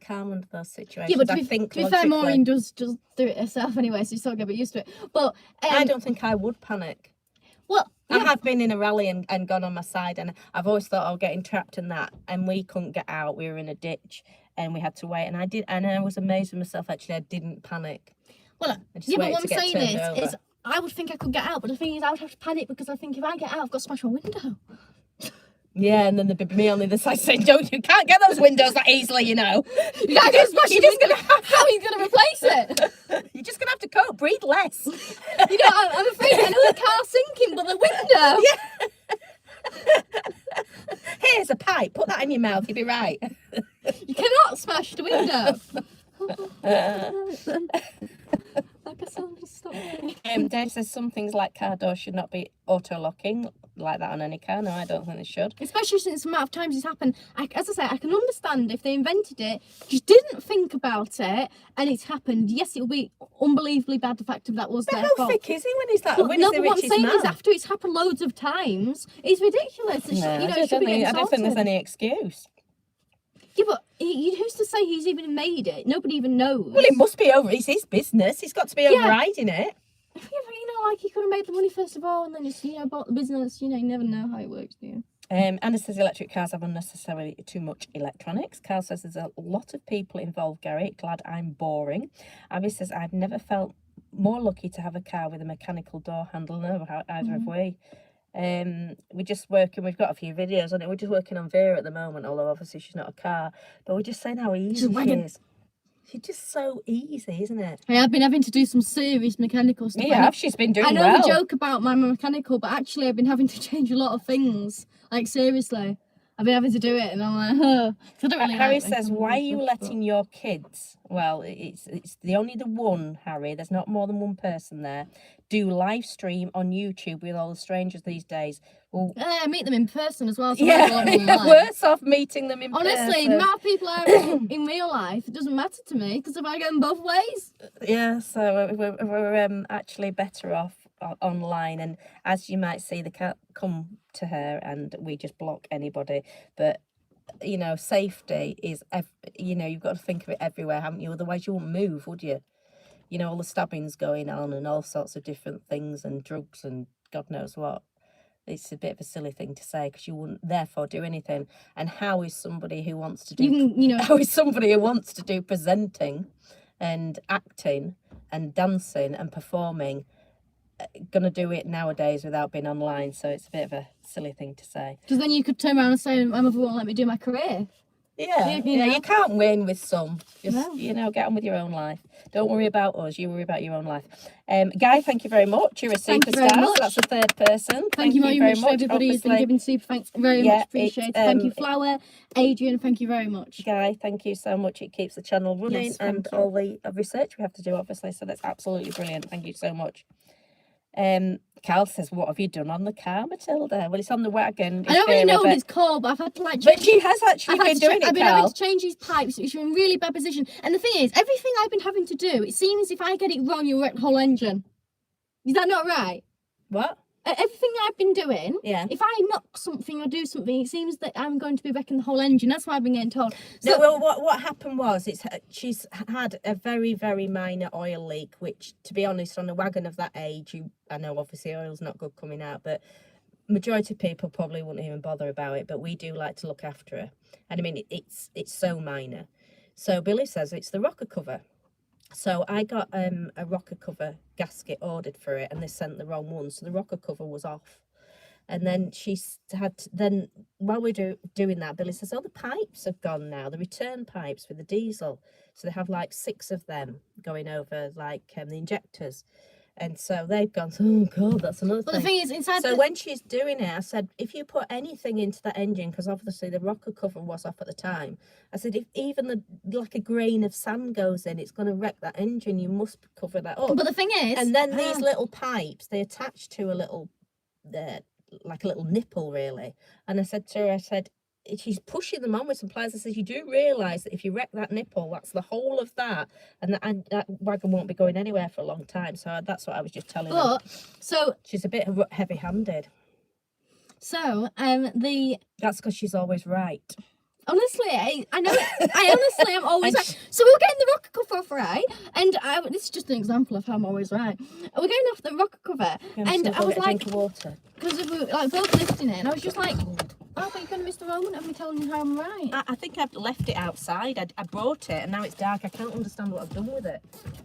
calm under those situations. Yeah, but to be fair, Maureen does do it herself anyway, so you still get a bit used to it. But I don't think I would panic. Well, I have been in a rally and gone on my side, and I've always thought I was getting trapped in that, and we couldn't get out. We were in a ditch, and we had to wait. And I was amazed with myself. Actually, I didn't panic. Well, yeah, but what I'm saying is I would think I could get out, but the thing is, I would have to panic because I think if I get out, I've got to smash my window. Yeah, and then there'd be me on the other side saying, you can't get those windows that easily, you know. You're just gonna how are you gonna replace it? You're just gonna have to cope, breathe less. You know, I'm afraid I know the car's sinking, but the window. Yeah. Here's a pipe, put that in your mouth, you'll be right. You cannot smash the window. I guess I'll just stop. Dave says some things like car doors should not be auto-locking like that on any car. No, I don't think they should. Especially since the amount of times it's happened. As I say, I can understand if they invented it, just didn't think about it, and it's happened. Yes, it'll be unbelievably bad the fact of that was their fault. How thick is he when he's that? But no, but what I'm saying is after it's happened loads of times, it's ridiculous. I don't think there's any excuse. Yeah, but who's to say he's even made it? Nobody even knows. Well, it must be over. It's his business. He's got to be overriding it. Yeah, but like he could have made the money first of all, and then just bought the business. You never know how it works, do you? Anna says electric cars have unnecessarily too much electronics. Carl says there's a lot of people involved, Gary. Glad I'm boring. Abby says I've never felt more lucky to have a car with a mechanical door handle. No, either have we. We're just working, we've got a few videos on it. We're just working on Vera at the moment, although obviously she's not a car, but we're just saying how easy she is. She's just so easy, isn't it? I have been having to do some serious mechanical stuff. Yeah, she's been doing well. I know we joke about my mechanical, but actually I've been having to change a lot of things. Like, seriously. I've been having to do it, and I'm like, oh. I don't really Harry says, why are you letting your kids, well, it's only the one, Harry, there's not more than one person there, do live stream on YouTube with all the strangers these days? Well, I meet them in person as well. So worse off meeting them in person. Honestly, the amount of people I have in real life, it doesn't matter to me, because if I get them both ways. Yeah, so we're actually better off online, and as you might see, they can't come to her and we just block anybody, but safety is you've got to think of it everywhere, haven't you? Otherwise you wouldn't move, would you? All the stabbings going on and all sorts of different things and drugs and God knows what. It's a bit of a silly thing to say because you wouldn't therefore do anything. And how is somebody who wants to do how is somebody who wants to do presenting and acting and dancing and performing gonna do it nowadays without being online? So it's a bit of a silly thing to say. Because then you could turn around and say, my mother won't let me do my career. Yeah, you can't win with some. Just get on with your own life. Don't worry about us. You worry about your own life. Guy, thank you very much. You're a superstar. So that's the third person. Thank you very much to everybody who's been giving super thanks. Very much appreciated. Thank you, Flower, Adrian. Thank you very much. Guy, thank you so much. It keeps the channel running and all the research we have to do, obviously. So that's absolutely brilliant. Thank you so much. Carl says, what have you done on the car, Matilda? Well, it's on the wagon. I don't really know what it's called, but I've had to But she has actually been doing it, I've been having to change these pipes, which are in really bad position. And the thing is, everything I've been having to do, it seems if I get it wrong, you'll wreck the whole engine. Is that not right? What? Everything I've been doing, yeah. If I knock something or do something, it seems that I'm going to be wrecking the whole engine. That's what I've been getting told. So, no, well, what happened was she's had a very, very minor oil leak, which, to be honest, on a wagon of that age, I know obviously oil's not good coming out, but majority of people probably wouldn't even bother about it. But we do like to look after her, and I mean it's so minor. So Billy says it's the rocker cover. So I got a rocker cover gasket ordered for it, and they sent the wrong one, so the rocker cover was off. And then then while we're doing that, Billy says, "Oh, the pipes have gone now. The return pipes with the diesel. So they have like 6 of them going over like the injectors." And so they've gone, "Oh God, that's another But thing." the thing is, inside. So when she's doing it, I said, "If you put anything into that engine, because obviously the rocker cover was off at the time," I said, "if even like a grain of sand goes in, it's going to wreck that engine. You must cover that up." But the thing is, and then these little pipes, they attach to a little, like a little nipple, really. And I said to her, she's pushing them on with some pliers. I said, "You do realise that if you wreck that nipple, that's the whole of that, and that wagon won't be going anywhere for a long time." So that's what I was just telling her. But so She's a bit heavy-handed. So That's because she's always right. honestly, I know it. I honestly am always right. So we were getting the rocker cover off, right? And this is just an example of how I'm always right. We're getting off the rocker cover, and I was like, water. because we were like both lifting it, and I was just like, "Oh, but you're gonna miss the moment of me telling you how I'm right." I think I've left it outside. I brought it, and now it's dark. I can't understand what I've done with it.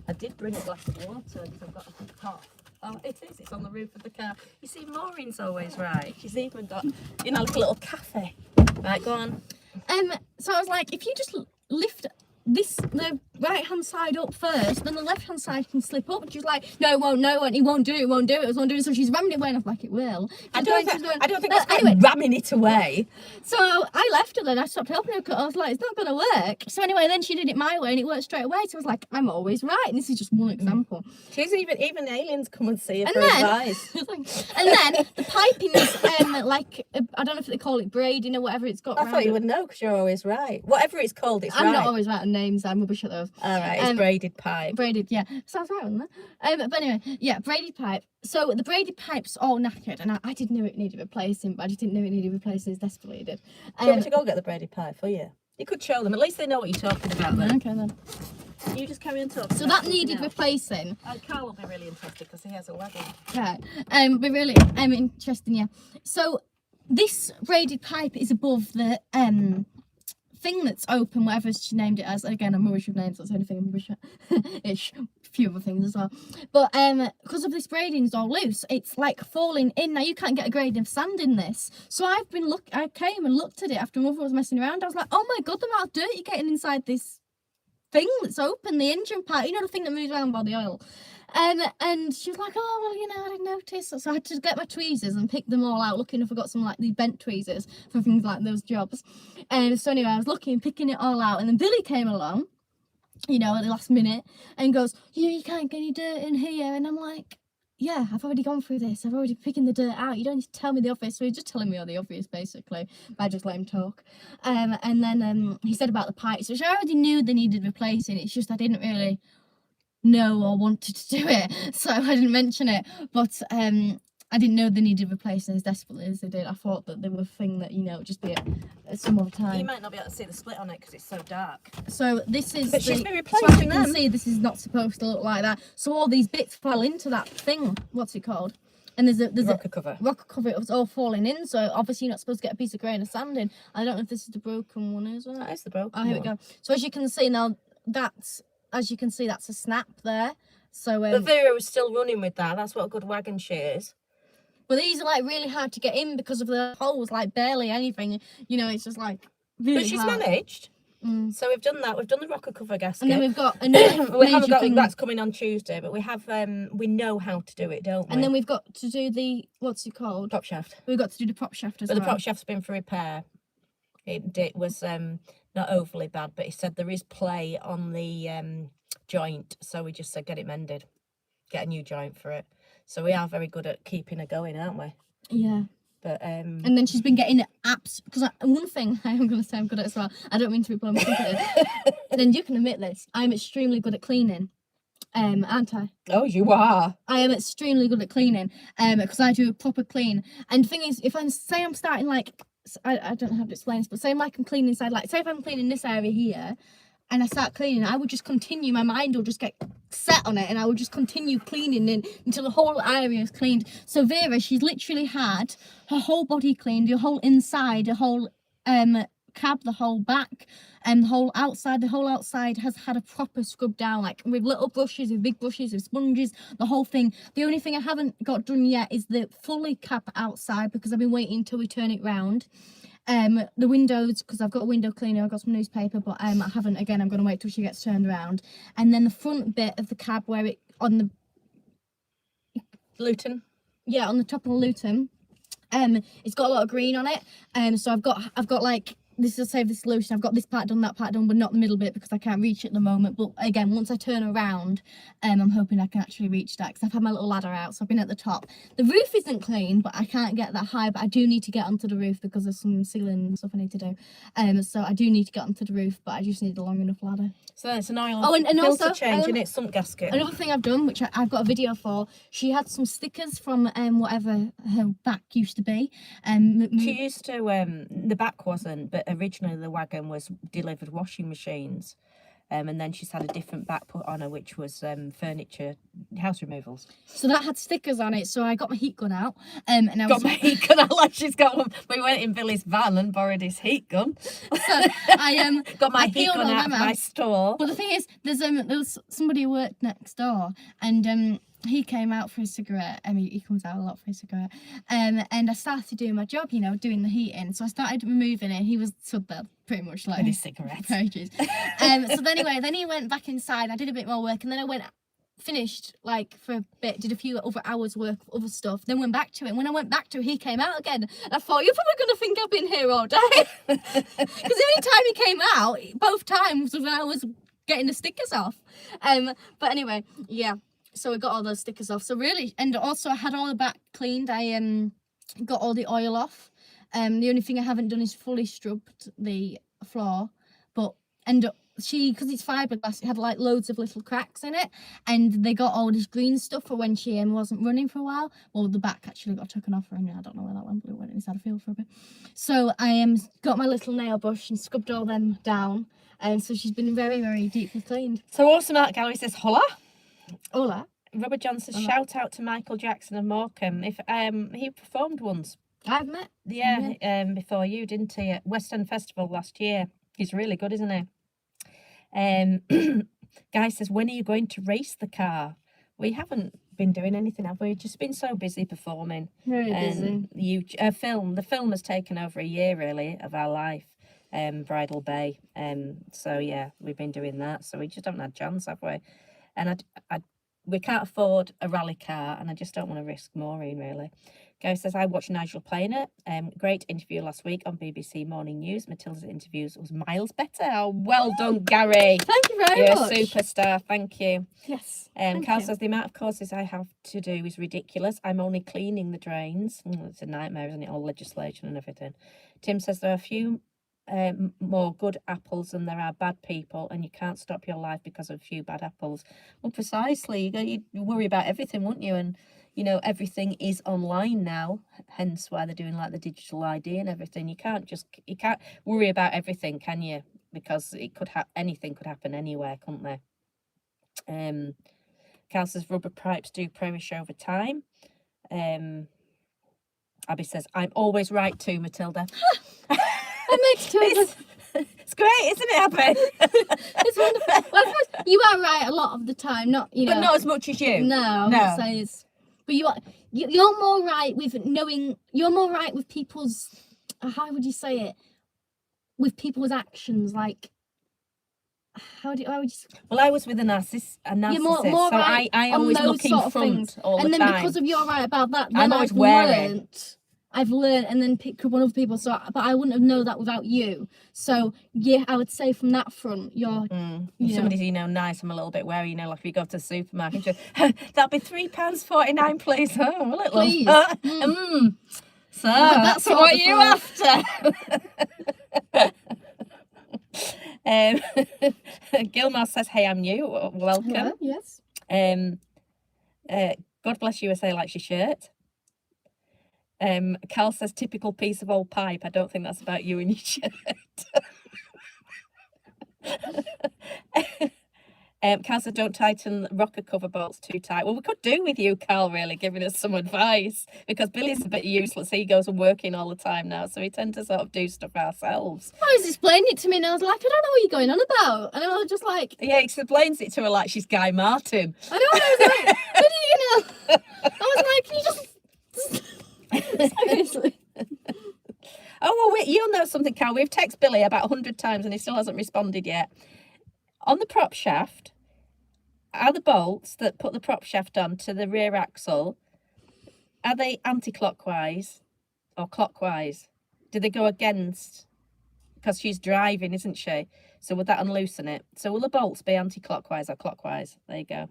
I did bring a glass of water because I've got a cough. Oh, it is. It's on the roof of the car. You see, Maureen's always right. She's even got, like a little cafe. Right, go on. So I was like, if you just lift the right hand side up first, then the left hand side can slip up. And she's like, "No, it won't, no, it won't do it, it won't do it, it won't do it." So she's ramming it away, and I'm like, "It will." I don't think that's anyway, ramming it away. So I left her then. I stopped helping her because I was like, "It's not going to work." So anyway, then she did it my way, and it worked straight away. So I was like, "I'm always right." And this is just one example. She's even aliens come and see her for advice. And then the piping is I don't know if they call it braiding or whatever it's got. I thought you would know because you're always right. Whatever it's called, it's right. I'm not always right on names. I'm rubbish at those. All right, it's braided pipe. Braided, yeah. Sounds right, wasn't it? But anyway, yeah, braided pipe. So the braided pipe's all knackered, and I did know it needed replacing, but I just didn't know it needed replacing as desperately did. Do you want me to go get the braided pipe for you? You could show them. At least they know what you're talking about then. Okay, then. You just carry on talking. So that needed replacing. Carl will be really interested because he has a wagon. Okay. But really, interesting, yeah. So this braided pipe is above the thing that's open, whatever she named it as. Again, I'm rubbish with names, that's the only thing I'm rubbish at. Ish. A few other things as well. But because of this braiding's all loose, it's like falling in. Now you can't get a grain of sand in this. So I came and looked at it after Mother was messing around. I was like, "Oh my God, the amount of dirt you're getting inside this thing that's open, the engine part, the thing that moves around by the oil." And she was like, "Oh, well, I didn't notice." So I had to get my tweezers and pick them all out, looking if I got some like the bent tweezers for things like those jobs. So anyway, I was looking, picking it all out, and then Billy came along, at the last minute, and goes, "You can't get any dirt in here." And I'm like, "Yeah, I've already gone through this. I've already picking the dirt out. You don't need to tell me the obvious." So he's just telling me all the obvious, basically, by just letting him talk. And then he said about the pipes, which I already knew they needed replacing. It's just I didn't really know or wanted to do it, so I didn't mention it. But I didn't know they needed replacing as desperately as they did. I thought that they were a thing that just be at some other time. You might not be able to see the split on it because it's so dark. So this is but she's been replacing so as you them. can see, this is not supposed to look like that. So all these bits fell into that thing. What's it called? And there's rocker cover. Rocker cover. It was all falling in. So obviously you're not supposed to get a piece of grain of sand in. I don't know if this is the broken one, is it? That is the broken one. Oh, here we go. So as you can see now, that's a snap there. So but Vera was still running with that. That's what a good wagon shit is. But these are like really hard to get in because of the holes, like barely anything. It's just like really But she's hard. managed. So we've done that. We've done the rocker cover gasket. And then we've got another we haven't got thing. That's coming on Tuesday, but we have we know how to do it, don't we? And then we've got to do the what's it called? Prop shaft. We've got to do the prop shaft as well. But the prop shaft's been for repair. It was not overly bad, but he said there is play on the joint, so we just said get it mended, get a new joint for it. So we are very good at keeping it going, aren't we? Yeah. But and then she's been getting apps because one thing I am going to say I'm good at as well. I don't mean to be blowing my trumpet. Then you can admit this. I'm extremely good at cleaning. Aren't I? Oh, you are. I am extremely good at cleaning. Because I do a proper clean. And the thing is, if I'm starting like I don't know how to explain this, but say I'm cleaning inside, like say if I'm cleaning this area here, and I start cleaning, I would just continue. My mind will just get set on it, and I would just continue cleaning until the whole area is cleaned. So Vera, she's literally had her whole body cleaned, her whole inside, her whole cab, the whole back, and the whole outside has had a proper scrub down, like with little brushes, with big brushes, with sponges, the whole thing. The only thing I haven't got done yet is the fully cap outside, because I've been waiting until we turn it round. The windows, because I've got a window cleaner, I've got some newspaper, but I haven't. Again, I'm going to wait till she gets turned around. And then the front bit of the cab, where it on the Luton. Yeah, on the top of the Luton, it's got a lot of green on it. So I've got like, this will save this solution. I've got this part done, that part done, but not the middle bit because I can't reach it at the moment. But again, once I turn around, I'm hoping I can actually reach that, because I've had my little ladder out, so I've been at the top. The roof isn't clean, but I can't get that high. But I do need to get onto the roof because there's some ceiling stuff I need to do. So I do need to get onto the roof, but I just need a long enough ladder. So it's an oil and filter also, change, and it's sump gasket. Another thing I've done, which I've got a video for, she had some stickers from whatever her back used to be. She used to, the back wasn't, but originally the wagon was delivered washing machines. And then she's had a different back put on her, which was furniture, house removals. So that had stickers on it. So I got my heat gun out, and I got my heat gun out like she's got one. We went in Billy's van and borrowed his heat gun. So I got my heat gun out of my store. But the thing is, there was somebody who worked next door, and he came out for his cigarette. I mean, he comes out a lot for his cigarette. And I started doing my job, doing the heating. So I started removing it. He was stood there pretty much like with his cigarette. Pages. So anyway, then he went back inside. I did a bit more work, and then I finished like for a bit, did a few other hours work of other stuff, then went back to it. And when I went back to it, he came out again. And I thought, you're probably going to think I've been here all day. Because every time he came out, both times was when I was getting the stickers off. But anyway, yeah. So we got all those stickers off. So really, and also I had all the back cleaned. I got all the oil off. The only thing I haven't done is fully scrubbed the floor. Because it's fiberglass, it had like loads of little cracks in it, and they got all this green stuff for when she wasn't running for a while. Well, the back actually got taken off her, and I don't know where that went, but it went inside a field for a bit. So I got my little nail brush and scrubbed all them down, and so she's been very, very deeply cleaned. So Awesome Art Gallery says holla. Hola. Robert Johnson says shout out to Michael Jackson of Morecambe. If he performed once. I've met. Yeah, before you, didn't he, at West End Festival last year. He's really good, isn't he? Guy says, when are you going to race the car? We haven't been doing anything, have we? Just been so busy performing. Very busy. The film has taken over a year really of our life. Bridal Bay. So yeah, we've been doing that. So we just haven't had a chance, have we? And we can't afford a rally car, and I just don't want to risk Maureen really. Gary says, I watched Nigel playing it. Great interview last week on BBC Morning News. Matilda's interviews was miles better. Oh, well done, Gary. Thank you very much. You're a superstar. Thank you. Yes. Carl says, the amount of courses I have to do is ridiculous. I'm only cleaning the drains. It's a nightmare, isn't it? All legislation and everything. Tim says, there are a few more good apples than there are bad people, and you can't stop your life because of a few bad apples. Well, precisely. You worry about everything, wouldn't you? And everything is online now, hence why they're doing like the digital ID and everything. You can't worry about everything, can you? Because it could anything could happen anywhere, couldn't they? Carl says rubber pipes do perish over time. Abby says, I'm always right too, Matilda. That makes two of us. It's great, isn't it, Abby? It's wonderful. Well, of course, you are right a lot of the time, but not as much as you. No. But you're more right with knowing. You're more right with people's. How would you say it? With people's actions, like. How would you? Well, I was with a narcissist. You're more so right I always look in front all the time. And then because of you're right about that, I'm always wearing. I've learned and then pick up on other people. So, but I wouldn't have known that without you. So yeah, I would say from that front, you're. If somebody's nice, I'm a little bit wary. Like if you go to the supermarket, just, that'll be £3.49, please. Oh, will it, please. So that's what you after. Gilmore says, "Hey, I'm new. Welcome." Hello, yes. God bless USA likes your shirt. Carl says, typical piece of old pipe. I don't think that's about you and your shirt. Carl said, don't tighten the rocker cover bolts too tight. Well, we could do with you, Carl, really, giving us some advice, because Billy's a bit useless. He goes and working all the time now, so we tend to sort of do stuff ourselves. I was explaining it to me and I was like, I don't know what you're going on about. And I was just like... Yeah, he explains it to her like she's Guy Martin. I know, I was like, what do you know? I was like, can you just... Seriously. Oh, well, you'll know something, Carl. We've texted Billy about 100 times and he still hasn't responded yet. On the prop shaft, are the bolts that put the prop shaft on to the rear axle, are they anti-clockwise or clockwise? Do they go against? Because she's driving, isn't she? So would that unloosen it? So will the bolts be anti-clockwise or clockwise? There you go.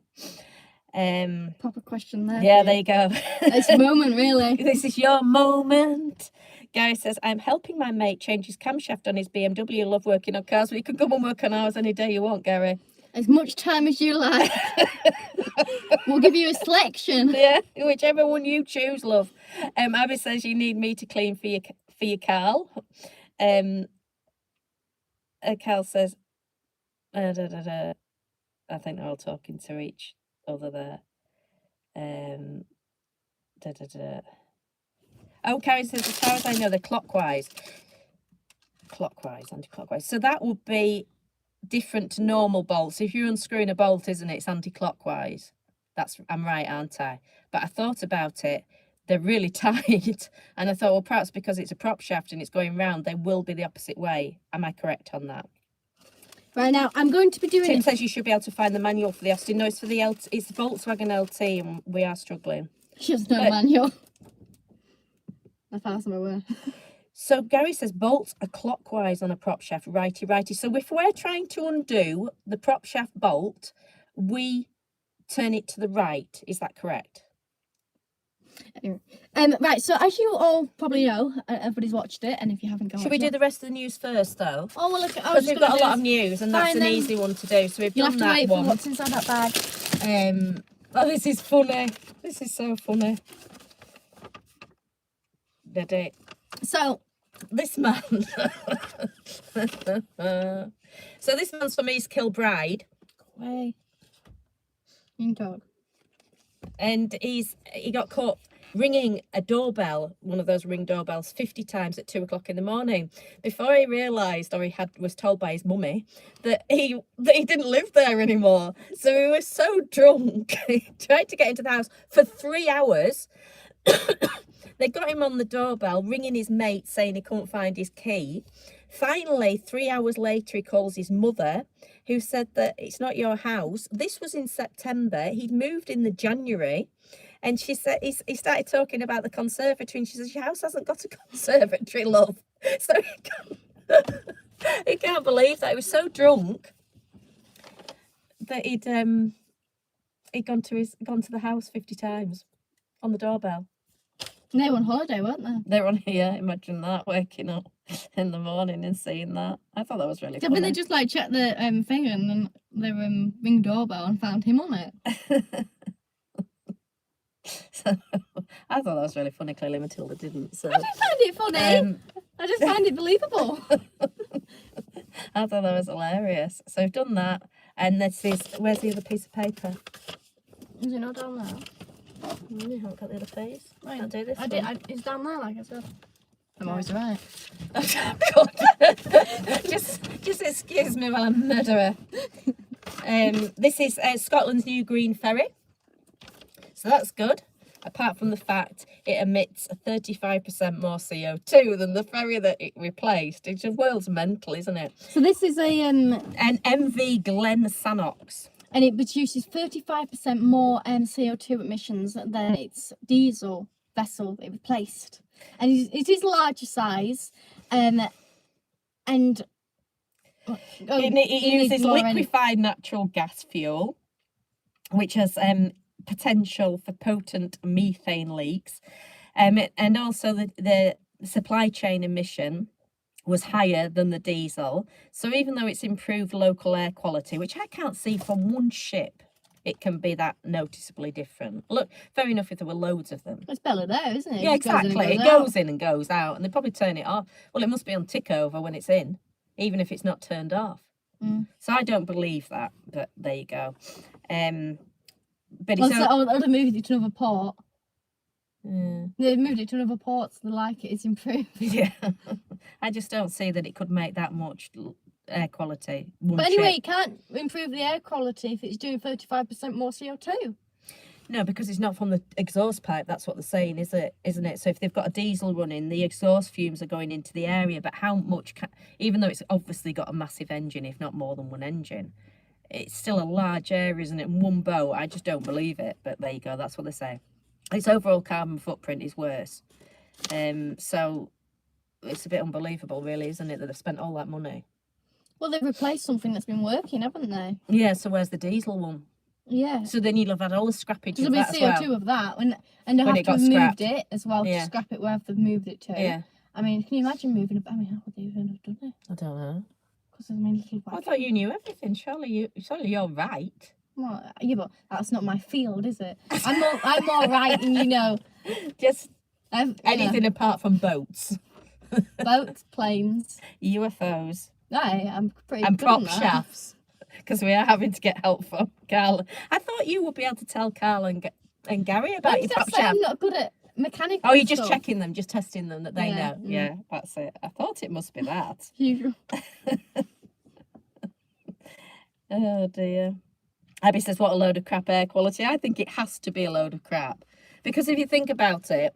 Proper question there. Yeah, there you go. It's a moment, really. This is your moment. Gary says, I'm helping my mate change his camshaft on his BMW. I love working on cars, but you can come and work on ours any day you want, Gary. As much time as you like. We'll give you a selection. Yeah, whichever one you choose, love. Abby says you need me to clean for your Carl. Carl says, I think they're all talking to each other there. Oh, Carrie says, as far as I know, they're clockwise. Clockwise, anti-clockwise. So that would be different to normal bolts. If you're unscrewing a bolt, isn't it? It's anti-clockwise. I'm right, aren't I? But I thought about it. They're really tight. And I thought, well, perhaps because it's a prop shaft and it's going round, they will be the opposite way. Am I correct on that? Right now, I'm going to be doing Tim says you should be able to find the manual for the Austin. No, it's for the it's the Volkswagen LT and we are struggling. She has no manual. As far as I'm aware. So Gary says bolts are clockwise on a prop shaft, righty. So if we're trying to undo the prop shaft bolt, we turn it to the right. Is that correct? Anyway. Right, so as you all probably know, everybody's watched it, and if you haven't gone, should we do the rest of the news first, though? Oh, well, look, because we've got a lot of news, and that's an easy one to do. So we've you'll done have to that wait one. for what's inside that bag. Oh, this is funny. This is so funny. Did it? So this man. So this man's from East Kilbride. Way. You can talk. And he got caught ringing a doorbell, one of those ring doorbells, 50 times at 2 o'clock in the morning, before he realised, or was told by his mummy, that he didn't live there anymore. So he was so drunk, he tried to get into the house for 3 hours. They got him on the doorbell, ringing his mate, saying he couldn't find his key. Finally, 3 hours later, he calls his mother, who said that it's not your house. This was in September. He'd moved in the January. And she said, he started talking about the conservatory. And she says, your house hasn't got a conservatory, love. So he can't believe that. He was so drunk that he'd gone to the house 50 times on the doorbell. And they were on holiday, weren't they? They were on here. Imagine that, waking up in the morning and seeing that. I thought that was really funny. But they just like checked the thing and then their ring doorbell and found him on it. So, I thought that was really funny. Clearly Matilda didn't. So I didn't find it funny. I just find it believable. I thought that was hilarious. So we've done that. And this is, where's the other piece of paper? Is it not down there? You haven't got the other face. Right. I'll do this. It's down there, like I said. I'm always right. Oh, God. just excuse me while I murder her. This is Scotland's new green ferry. So that's good. Apart from the fact it emits 35% more CO2 than the ferry that it replaced. It's just world's mental, isn't it? So this is an MV Glen Sanox. And it produces 35% more CO2 emissions than its diesel vessel that it replaced. And it is larger size, and it uses liquefied natural gas fuel, which has potential for potent methane leaks, and also the supply chain emission was higher than the diesel. So even though it's improved local air quality, which I can't see from one ship, it can be that noticeably different. Look, fair enough if there were loads of them. It's better there, isn't it? Yeah, exactly. It goes in and goes out, and they probably turn it off. Well, it must be on tick over when it's in, even if it's not turned off. So I don't believe that, but there you go. But Well, it's so they've moved it to another port. yeah. They've moved it to another port, so they like it. It's improved. Yeah. I just don't see that it could make that much air quality. But anyway, it can't improve the air quality if it's doing 35% more CO2. No, because it's not from the exhaust pipe. That's what they're saying, isn't it? So if they've got a diesel running, the exhaust fumes are going into the area. But how much, even though it's obviously got a massive engine, if not more than one engine, it's still a large area, isn't it? And one boat, I just don't believe it. But there you go. That's what they say. Its overall carbon footprint is worse. So it's a bit unbelievable, really, isn't it, that they've spent all that money? Well, they've replaced something that's been working, haven't they? Yeah. So where's the diesel one? Yeah. So then you'll have had all the scrappage There'll of be that CO2 as well. of that, and they'll When have it to got have moved scrapped. it as well to Yeah. scrap it wherever they've moved it to. Yeah. I mean, can you imagine moving it? I mean, how would they even have done it? I don't know. Because I mean, little I thought you knew everything. Surely you're right. Well, yeah, but that's not my field, is it? I'm more right, and you know, Just anything apart from boats, boats, planes. UFOs, I'm pretty and good prop on that. shafts. Because we are having to get help from Carl. I thought you would be able to tell Carl and Gary about Why your did I prop say shaft. I'm not good at mechanical Oh, you're just stuff? checking them, just testing them that they Yeah, know. Yeah, that's it. I thought it must be that. Usual. Oh dear. Abby says, what a load of crap air quality. I think it has to be a load of crap. Because if you think about it,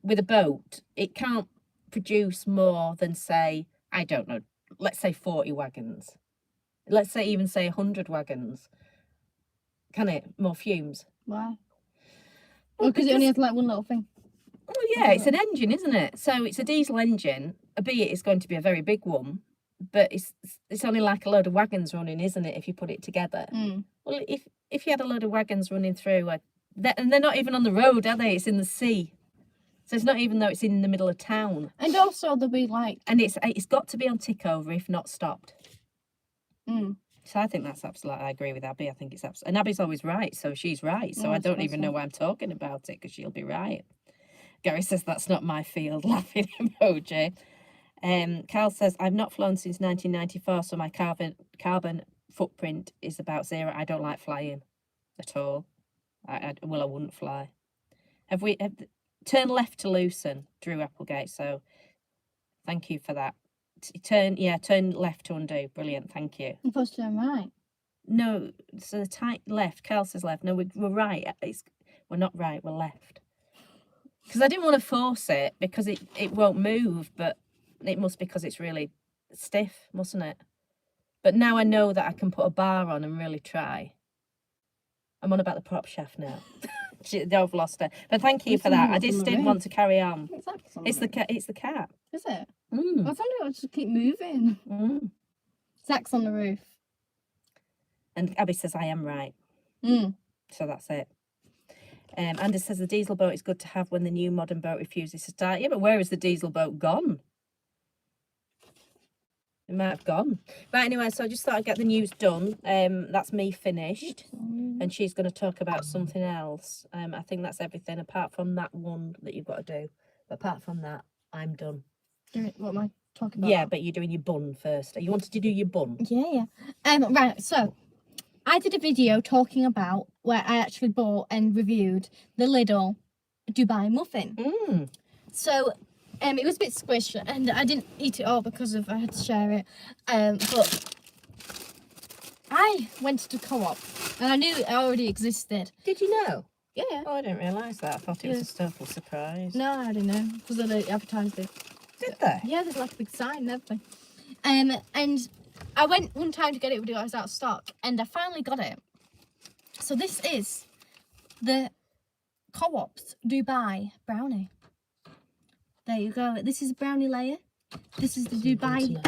with a boat, it can't produce more than, say, I don't know, let's say 40 wagons. Let's say even say 100 wagons. Can it? More fumes? Why? Well, Because it only has like one little thing. Well, yeah, it's an engine, isn't it? So it's a diesel engine, albeit it's going to be a very big one, but it's only like a load of wagons running, isn't it, if you put it together? Well, if you had a load of wagons running through, and they're not even on the road, are they? It's in the sea. So it's not even though it's in the middle of town. And also there'll be like... And it's got to be on tick over if not stopped. So I think that's absolutely, I agree with Abby. I think it's absolutely, and Abby's always right, so she's right. So I don't even know why I'm talking about it, because she'll be right. Gary says that's not my field, laughing emoji. Carl says, I've not flown since 1994, so my carbon footprint is about 0. I don't like flying at all. I wouldn't fly. Turn left to loosen, Drew Applegate, so thank you for that. Turn left to undo. Brilliant, thank you. I'm supposed to turn right. No, so the tight left. Carl says left. No, we're right. We're not right, we're left. Because I didn't want to force it, because it won't move, but it must be because it's really stiff, mustn't it? But now I know that I can put a bar on and really try. I'm on about the prop shaft now. I've lost her. But thank you for that. I just didn't want to carry on. It's the cat. Is it? Mm. I thought it just keep moving. Zach's on the roof. And Abby says I am right. So that's it. Anders says the diesel boat is good to have when the new modern boat refuses to start. Yeah, but where is the diesel boat gone? It might have gone. But anyway, so I just thought I'd get the news done. That's me finished. And she's going to talk about something else. I think that's everything apart from that one that you've got to do. But apart from that, I'm done. What am I talking about? Yeah, but you're doing your bun first. You wanted to do your bun? Yeah. Right, so I did a video talking about where I actually bought and reviewed the Lidl Dubai muffin. So it was a bit squished and I didn't eat it all because I had to share it. But I went to Co-op and I knew it already existed. Did you know? Yeah. Oh, I didn't realise that. I thought it was a total surprise. No, I didn't know because they advertised it. Did they? Yeah, there's like a big sign and everything. And I went one time to get it when it was out of stock and I finally got it. So this is the Co-op's Dubai brownie. There you go. This is a brownie layer. This is the Dubai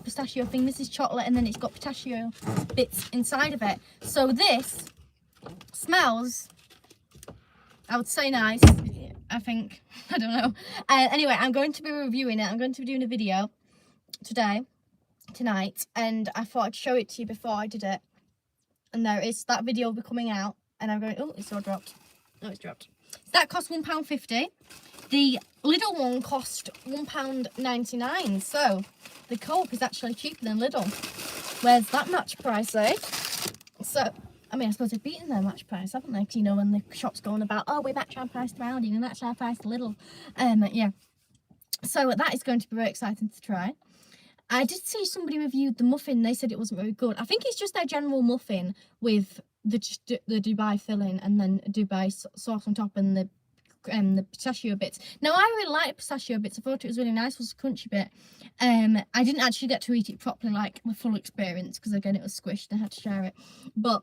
pistachio thing. This is chocolate and then it's got pistachio bits inside of it. So this smells, I would say nice. I think. I don't know. Anyway, I'm going to be reviewing it. I'm going to be doing a video tonight. And I thought I'd show it to you before I did it. And there it is. That video will be coming out. And I'm going, oh, it's all dropped. No, it's dropped. That cost £1.50. The Lidl one cost £1.99. So the Co-op is actually cheaper than Lidl. where's that match price, eh? So, I mean, I suppose they've beaten their match price, haven't they? 'Cause, you know, when the shop's going about, oh, we match our price to Aldi, we match our price to Lidl. Yeah. So that is going to be very exciting to try. I did see somebody reviewed the muffin. They said it wasn't very good. I think it's just their general muffin with the Dubai filling and then Dubai sauce on top and the pistachio bits. Now, I really like pistachio bits. I thought it was really nice. It was a crunchy bit. I didn't actually get to eat it properly, like the full experience, because again, it was squished and I had to share it. But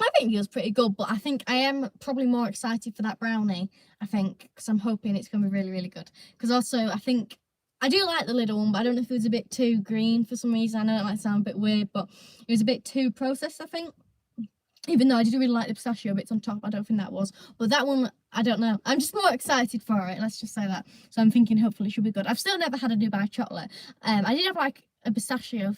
I think it was pretty good. But I think I am probably more excited for that brownie, I think, because I'm hoping it's going to be really, really good. Because also, I think I do like the little one, but I don't know if it was a bit too green for some reason. I know it might sound a bit weird, but it was a bit too processed, I think. Even though I did really like the pistachio bits on top, I don't think that was. But that one, I don't know. I'm just more excited for it, let's just say that. So I'm thinking hopefully it should be good. I've still never had a Dubai chocolate. I did have like a pistachio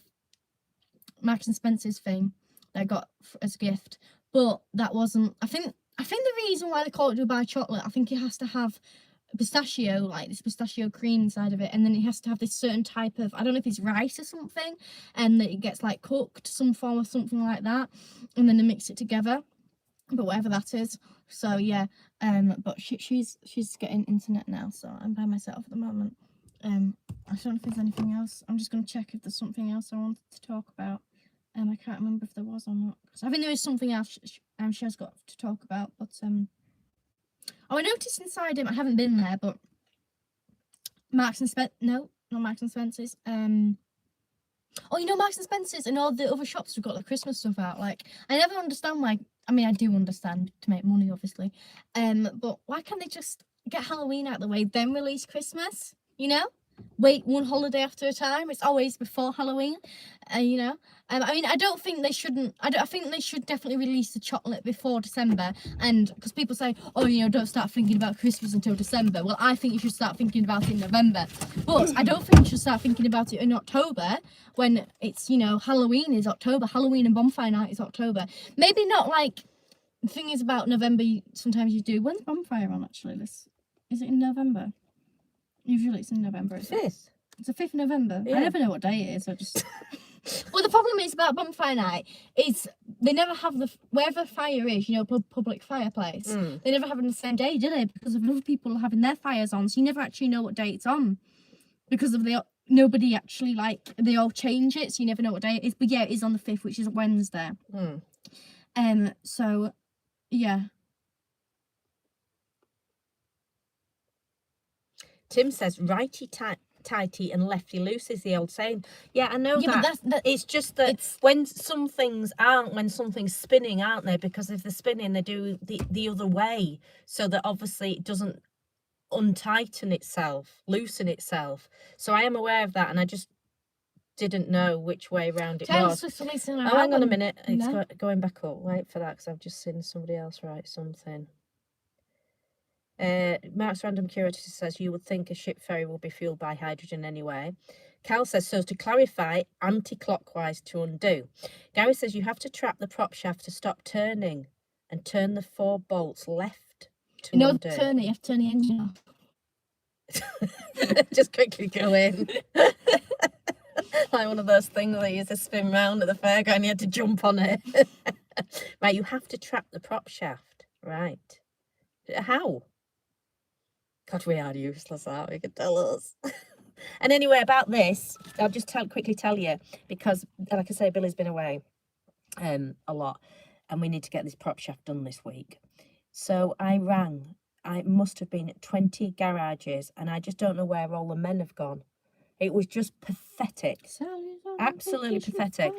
Marks and Spencer's thing that I got as a gift. But that wasn't, I think the reason why they call it Dubai chocolate, I think it has to have pistachio, like this pistachio cream inside of it, and then it has to have this certain type of, I don't know if it's rice or something, and that it gets like cooked, some form of something like that, and then they mix it together, but whatever that is. So yeah, but she's getting internet now, so I'm by myself at the moment. I don't know if there's anything else. I'm just going to check if there's something else I wanted to talk about. I can't remember if there was or not. So I think there is something else she has got to talk about, but oh, I noticed inside him, I haven't been there, but Marks and Spencer, no, not Marks and Spencer's. Oh, you know, Marks and Spencer's and all the other shops have got the Christmas stuff out. Like, I never understand why. I mean, I do understand to make money, obviously. But why can't they just get Halloween out of the way, then release Christmas? You know, wait one holiday after a time. It's always before Halloween. You know. I mean, I don't think they shouldn't. I think they should definitely release the chocolate before December. And because people say, oh, you know, don't start thinking about Christmas until December. Well, I think you should start thinking about it in November. But I don't think you should start thinking about it in October when it's, you know, Halloween is October. Halloween and bonfire night is October. Maybe not like, the thing is about November, sometimes you do. When's bonfire on actually? Is it in November? Usually it's in November. 5th. It's the 5th of November. Yeah. I never know what day it is. I just... Well, the problem is about bonfire night is they never have wherever fire is, you know, public fireplace. They never have it on the same day, do they? Because of other people having their fires on, so you never actually know what day it's on. Because of nobody actually, like, they all change it, so you never know what day it is. But yeah, it is on the 5th, which is a Wednesday. So yeah. Tim says righty tighty and lefty loose is the old saying. Yeah, I know that. But it's just that when some things aren't, when something's spinning, aren't they? Because if they're spinning, they do the other way, so that obviously it doesn't untighten itself, loosen itself. So I am aware of that, and I just didn't know which way round it was. Oh, hang on a minute. It's going back up. Wait for that, because I've just seen somebody else write something. Mark's Random Curiosity says you would think a ship ferry will be fueled by hydrogen anyway. Cal says, so to clarify, anti-clockwise to undo. Gary says you have to trap the prop shaft to stop turning and turn the 4 bolts left to undo. You have to turn the engine off. Just quickly go in. Like one of those things they used to spin round at the fairground and you had to jump on it. Right, you have to trap the prop shaft. Right. How? God, we are useless, aren't we? You can tell us. And anyway, about this, I'll just quickly tell you, because, like I say, Billy's been away a lot, and we need to get this prop shaft done this week. So I must have been at 20 garages, and I just don't know where all the men have gone. It was just pathetic. Absolutely pathetic.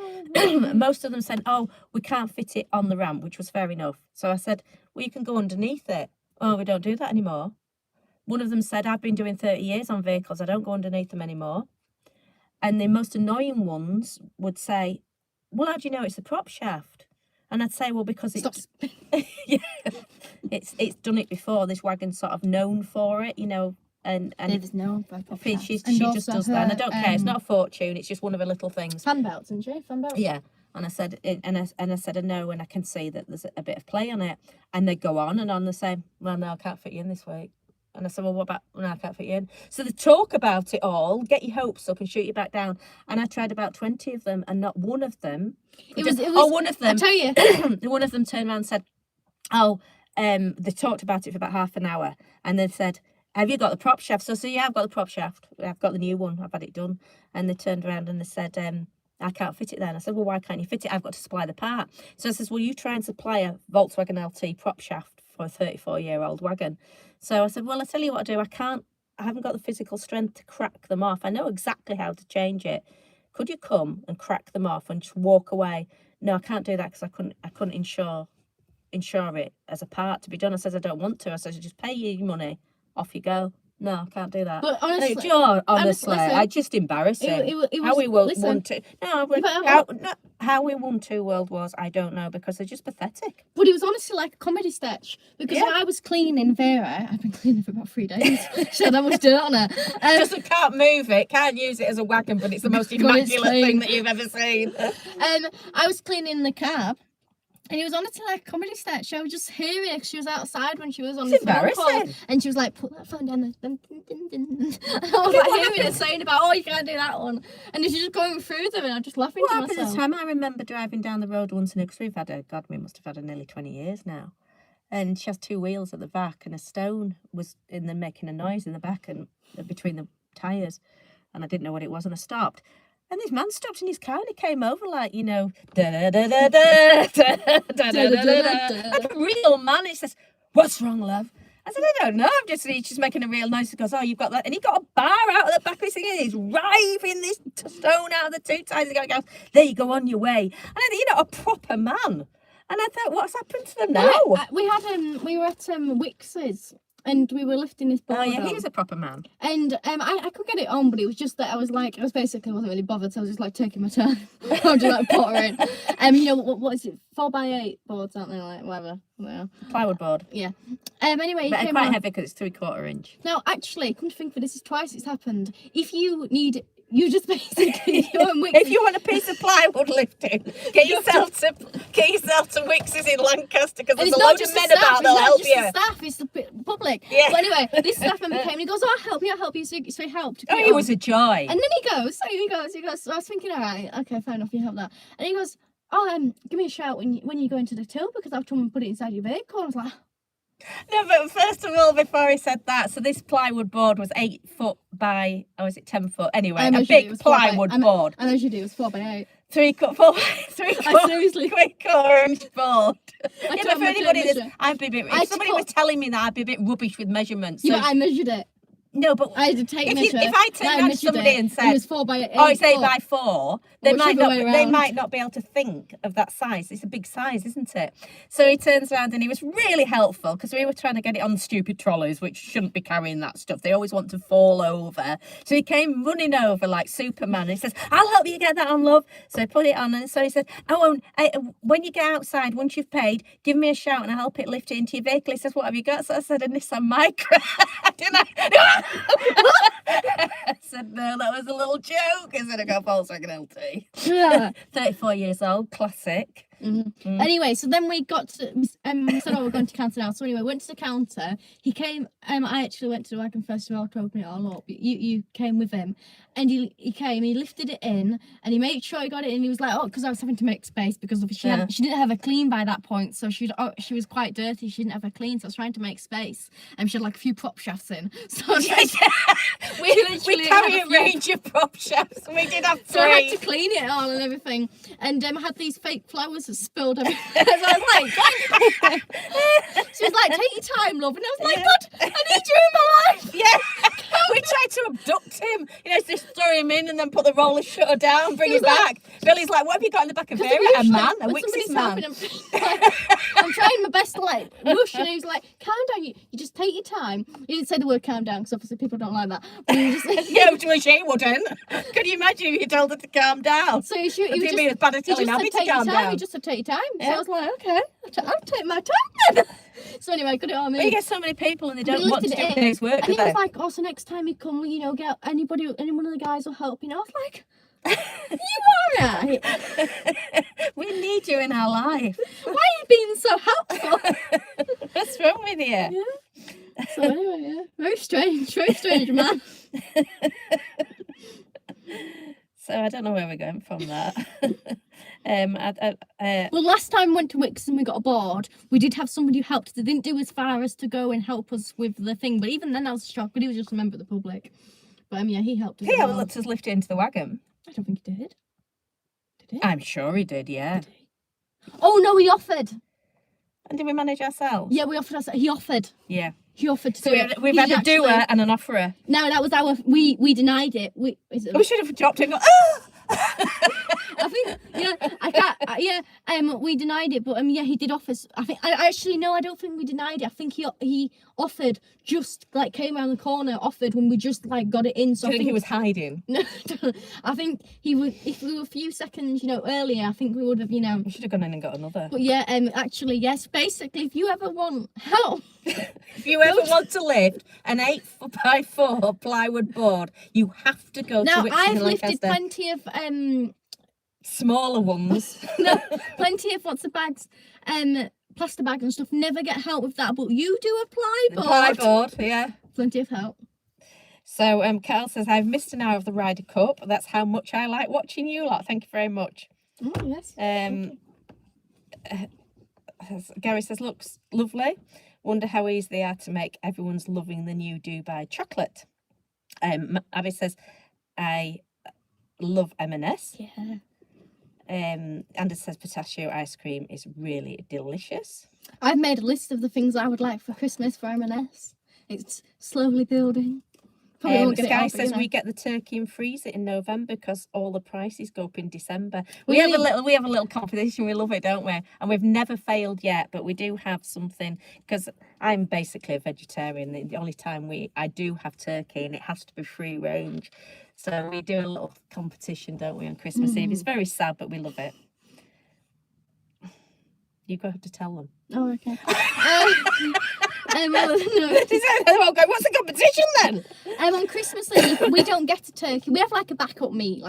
Most of them said, oh, we can't fit it on the ramp, which was fair enough. So I said, well, you can go underneath it. Oh, we don't do that anymore. One of them said, I've been doing 30 years on vehicles. I don't go underneath them anymore. And the most annoying ones would say, well, how do you know it's the prop shaft? And I'd say, well, because it's yeah, it's done it before. This wagon's sort of known for it, you know. And David's known for prop shafts. She just does that. And I don't care. It's not a fortune. It's just one of her little things. Fan belts, isn't she? Fan belts. Yeah. And I said, I know, and I can see that there's a bit of play on it. And they go on and on. They say, well, no, I can't fit you in this week. And I said, well, what about when I can't fit you in? So they talk about it all, get your hopes up and shoot you back down. And I tried about 20 of them and not one of them. One of them. I tell you. One of them turned around and said, they talked about it for about half an hour. And they said, have you got the prop shaft? So I said, yeah, I've got the prop shaft. I've got the new one. I've had it done. And they turned around and they said, I can't fit it then. I said, well, why can't you fit it? I've got to supply the part. So I says, well, you try and supply a Volkswagen LT prop shaft for a 34-year-old wagon. So I said, well, I tell you what I do. I haven't got the physical strength to crack them off. I know exactly how to change it. Could you come and crack them off and just walk away? No, I can't do that because I couldn't insure it as a part to be done. I says, I don't want to. I says, just pay you your money. Off you go. No, I can't do that. But honestly, honestly, I just embarrassing. How we won two. How we won 2 world wars, I don't know, because they're just pathetic. But it was honestly like a comedy sketch because when I was cleaning Vera, I've been cleaning for about 3 days. She had that much dirt on her. Just can't move it, can't use it as a wagon, but it's the most immaculate thing that you've ever seen. I was cleaning the cab. And it was honestly like a comedy sketch. I was just hearing it. She was outside when she was on the phone call, and she was like, "Put that phone down." And I was like hearing her saying about, "Oh, you can't do that one," and she's just going through them, and I'm just laughing to myself. What happened the time I remember driving down the road once, because we must have had her nearly 20 years now, and she has 2 wheels at the back, and a stone was in there making a noise in the back and between the tyres, and I didn't know what it was, and I stopped. And this man stopped in his car and he came over like, you know, like a real man. He says, "What's wrong, love?" I said, "I don't know. He's just making a real noise." He goes, "Oh, you've got that." And he got a bar out of the back of his thing and he's riving this stone out of the 2 tires. He goes, "There you go, on your way." And I think, you're not a proper man. And I thought, what's happened to them now? We were at Wix's. And we were lifting this board. Oh yeah, he was a proper man. And I could get it on, but it was just that I wasn't really bothered, so I was just like taking my time. I was just like pottering. You know what is it? 4x8 boards, aren't they? Like whatever. Yeah. Plywood board. Yeah. Anyway, but quite heavy because it's 3/4 inch. Now, actually, come to think of it, this is twice it's happened. If you need. You just basically go and Wix's. If you want a piece of plywood lifting, get yourself to Wix's in Lancaster, because there's a load of men about that'll help you. It's not just the staff, it's the public. Yeah. But anyway, this staff member came and he goes, "Oh, I'll help you. So he helped. Oh, he was a joy. And then he goes, so I was thinking, all right, okay, fair enough, you help that. And he goes, "Oh, give me a shout when you go into the till, because I've come and put it inside your vehicle." I was like, no, but first of all, before he said that, so this plywood board was 8 foot by, or is it 10 foot? Anyway, a big plywood board. I measured it, it was 4x8. 3/4 inch board. Yeah, but for anybody if somebody was telling me that, I'd be a bit rubbish with measurements. Yeah, but I measured it. No, but I had to take measure. If I turned around to somebody and said, it was 4x8. "Oh, it's 8x4," they might not be able to think of that size. It's a big size, isn't it? So he turns around and he was really helpful, because we were trying to get it on the stupid trolleys, which shouldn't be carrying that stuff. They always want to fall over. So he came running over like Superman. And he says, "I'll help you get that on, love." So I put it on, and so he said, "When you get outside, once you've paid, give me a shout and I'll help it lift it into your vehicle." He says, "What have you got?" So I said, "A Nissan Micra." Didn't I? I said, "No, that was a little joke." I said, "I got Volkswagen LT." Yeah. 34 years old, classic. Mm-hmm. Anyway, so then we got to we said, "Oh, we're going to counter now." So anyway, went to the counter. He came. I actually went to the Wagon Festival to open it all up. You came with him, and he came. He lifted it in, and he made sure he got it in. He was like, "Oh," because I was having to make space, because she didn't have her clean by that point, so she was quite dirty. She didn't have her clean, so I was trying to make space, and she had like a few prop shafts in. So I was like, we carry a range of prop shafts. We did have 3. So I had to clean it all and everything, and I had these fake flowers that spilled everywhere. So I was like, she was like, "Take your time, love," and I was like, "God, I need you in my life." Yeah. We tried to abduct him, just throw him in and then put the roller shutter down, bring him back. Billy's like, "What have you got in the back of Vera?" A man, a Wix's man. I'm trying my best to like rush, and he was like, "Calm down, you just take your time." He didn't say the word "calm down," because obviously people don't like that. But he was just yeah, which she wouldn't. Could you imagine if you told her to calm down? So he was be as bad as telling Abby to calm down. He just said, "Take your time." So I was like, "Okay, I'll take my time then." So anyway, I got it on me. But you get so many people and they don't want to do a day's work, and he was like, "Oh, so next time you come, get one of the guys will help you." And I was like, You alright? We need you in our life. Why are you being so helpful? What's wrong with you? Yeah. So anyway, yeah. Very strange man. So I don't know where we're going from that. Well, last time we went to Wix and we got a board, we did have somebody who helped us. They didn't do as far as to go and help us with the thing, but even then I was shocked, but he was just a member of the public. But yeah, he helped us. He as well. helped us lift it into the wagon. I don't think he did. Did he? I'm sure he did, yeah. Did he? Oh no, he offered. And did we manage ourselves? Yeah, we offered ourselves. He offered. Yeah. He offered to So do it. we've He had a did doer actually- and an offerer. No, that was our. We denied it. We should have dropped it and gone, ah! I think I can't. We denied it, but yeah, he did offer. I think I actually no, I don't think we denied it. I think he offered, just like came around the corner, offered when we just like got it in. So Do you I think think he was hiding? No, I think he would. If we were a few seconds, earlier, I think we would have, We should have gone in and got another. But yeah, actually, yes. Basically, if you ever want help, If you ever want to lift an 8x4 plywood board, you have to go now to Wixon I've in lifted Lancaster. plenty of Smaller ones. no, plenty of what's the bags, plastic bag and stuff. Never get help with that, but you do a plyboard. Plyboard, yeah. Plenty of help. So Carl says, I've missed an hour of the Ryder Cup. That's how much I like watching you lot. Thank you very much. Oh yes. Gary says, looks lovely. Wonder how easy they are to make. Everyone's loving the new Dubai chocolate. Abby says, I love M&S. Yeah. Anders says pistachio ice cream is really delicious. I've made a list of the things I would like for Christmas for M&S. It's slowly building. Probably won't get it Sky all, but, says we get the turkey and freeze it in November because all the prices go up in December. We Really? have a little competition. We love it, don't we? And we've never failed yet, but we do have something because I'm basically a vegetarian. The only time I do have turkey, and it has to be free range. So we do a little competition, don't we, on Christmas Eve? It's very sad, but we love it. You go have to tell them. Oh, okay. Well, no. Okay, what's the competition then? On Christmas Eve, we don't get a turkey. We have like a backup meat,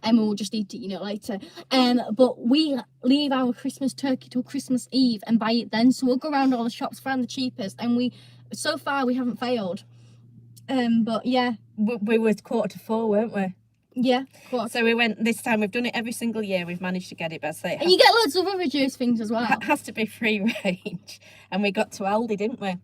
and we'll just eat it, later. But we leave our Christmas turkey till Christmas Eve and buy it then. So we'll go around all the shops, find the cheapest, and so far we haven't failed. But yeah. We were 3:45, weren't we? Yeah, of course. So we went this time. We've done it every single year. We've managed to get it, but I say And you get loads of other juice things as well. it has to be free range. And we got to Aldi, didn't we?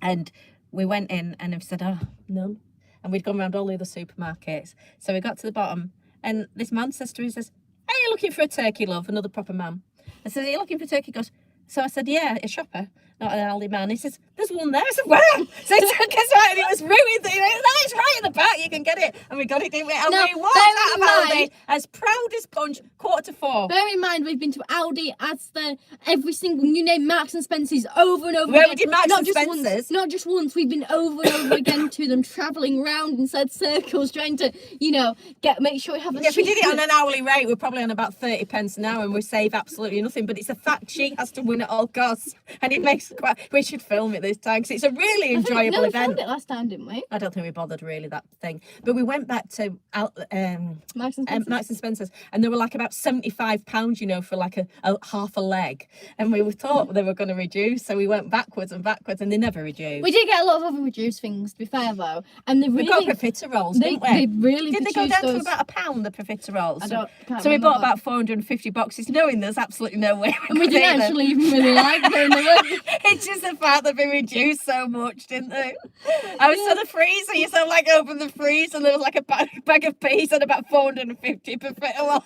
And we went in and we said, oh, none. And we'd gone around all the other supermarkets. So we got to the bottom, and this man says to me, he says, are you looking for a turkey, love? Another proper man. I said, are you looking for a turkey? He goes, so I said, yeah, a shopper, not an Aldi man. He says, there's one there. I said, where? So he took us right, and it was ruined. He went, no, it's right in the back. You can get it. And we got it, didn't we? And Now, we walked bear out of in Aldi mind- as proud as punch, 3:45. Bear in mind, we've been to Aldi, Asda, every single, you name Marks and Spencer's over and over Where again. we did Marks Not and just Spencer's? Once, not just once, we've been over and over again to them, travelling round in said circles, trying to, make sure we have the If we did it on cheapest- an hourly rate, we're probably on about 30 pence an hour and we save absolutely nothing. But it's a fact she has to win at all costs. And it makes we should film it this time because it's a really I think- enjoyable no, we event. filmed it last time, didn't we? I don't think we bothered really that thing. But we went back to Marks and Spencer's. Marks and Spencer's, and they were like about £75, for like a half a leg. And we thought they were going to reduce. So we went backwards and they never reduced. We did get a lot of other reduced things, to be fair, though. And they We really... got profiteroles, they, didn't we? they really Did they go reduced down to those... about £1, the profiteroles? can't So we bought remember. about 450 boxes, knowing there's absolutely no way And we could didn't eat them. actually even really like them. They weren't- It's just the fact that they reduced so much, didn't they? I was to the freezer. You sort of open the freezer, and there was like a bag of peas and about 450 profiteroles.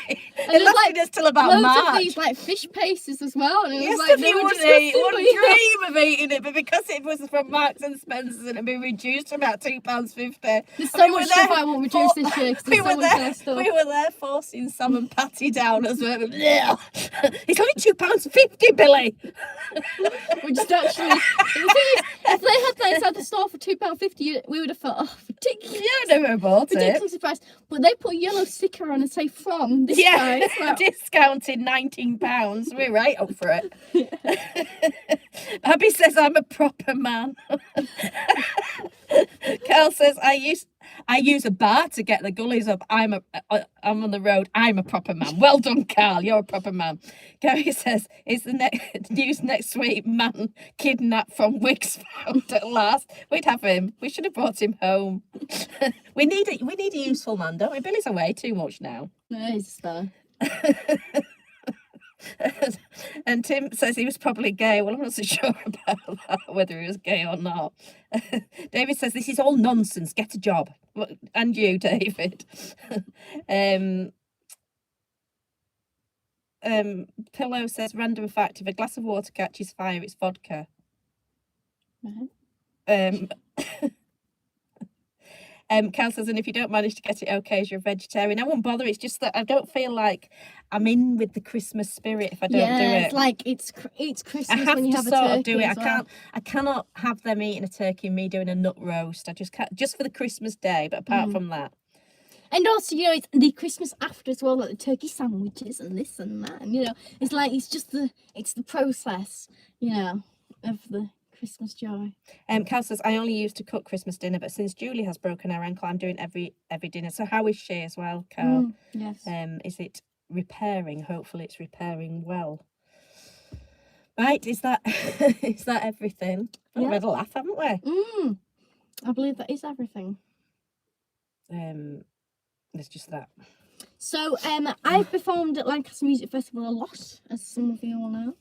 It lasted us till about loads March. of these fish pastes as well. And it Yes, was stuff they you were wouldn't disgusting, eat. but Wouldn't yeah. dream of eating it, but because it was from Marks and Spencer's and it had been reduced to about £2.50. There's so much stuff I won't reduce this year because We there's so were much there. less stuff. We were there forcing salmon patty down as well. It's only £2.50, Billy. We just actually... The thing is, if they had that inside the store for £2.50, we would have thought, oh, ridiculous. You never bought it. Ridiculously priced. But they put a yellow sticker on and say from this Yeah, price. Well, discounted £19. We're right up for it. Abby says I'm a proper man. Carl says I use a bar to get the gullies up. I'm on the road. I'm a proper man. Well done, Carl. You're a proper man. Gary says, is the news next week? Man kidnapped from Wigs found at last. We'd have him. We should have brought him home. we need a useful man, don't we? Billy's away too much now. No, he's a star. And Tim says he was probably gay. Well, I'm not so sure about that, whether he was gay or not. David says this is all nonsense. Get a job. And you, David. Pillow says random fact: if a glass of water catches fire, it's vodka. Cal says, and if you don't manage to get it okay as you're a vegetarian, I won't bother. It's just that I don't feel like I'm in with the Christmas spirit if I don't do it. It's like it's Christmas I have when you to have a sort turkey of do it. as well. I cannot have them eating a turkey and me doing a nut roast. I just can't, just for the Christmas day. But apart from that, and also, you know, it's the Christmas after as well, like the turkey sandwiches and this and that. And, you know, it's like it's the process, you know, of the Christmas joy. Cal says, I only used to cook Christmas dinner, but since Julie has broken her ankle, I'm doing every dinner. So how is she as well, Cal? Yes. Is it repairing? Hopefully it's repairing well. Right, is that everything? We've had a laugh, haven't we? I believe that is everything. There's just that. So I've performed at Lancaster Music Festival a lot, as some of you all know.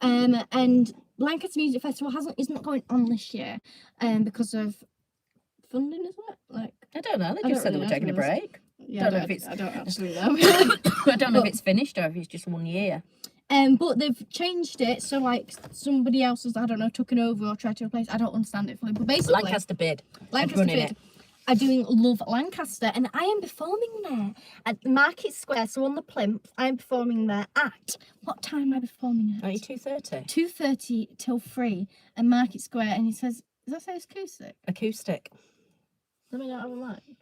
And Lancaster Music Festival is not going on this year because of funding, isn't it? Like, I don't know. They just said they were taking a break. Yeah, I don't actually know. I don't know if it's finished or if it's just 1 year. But they've changed it so like somebody else has, I don't know, taken over or tried to replace. I don't understand it fully, but basically Lancaster bid. Lancaster bid are doing Love Lancaster, and I am performing there at Market Square. So on the plinth, I am performing there at what time am I performing at? Are you 2:30? 2:30 till 3 at Market Square, and he says, "Does that say acoustic?" Acoustic. Let me not have a mic.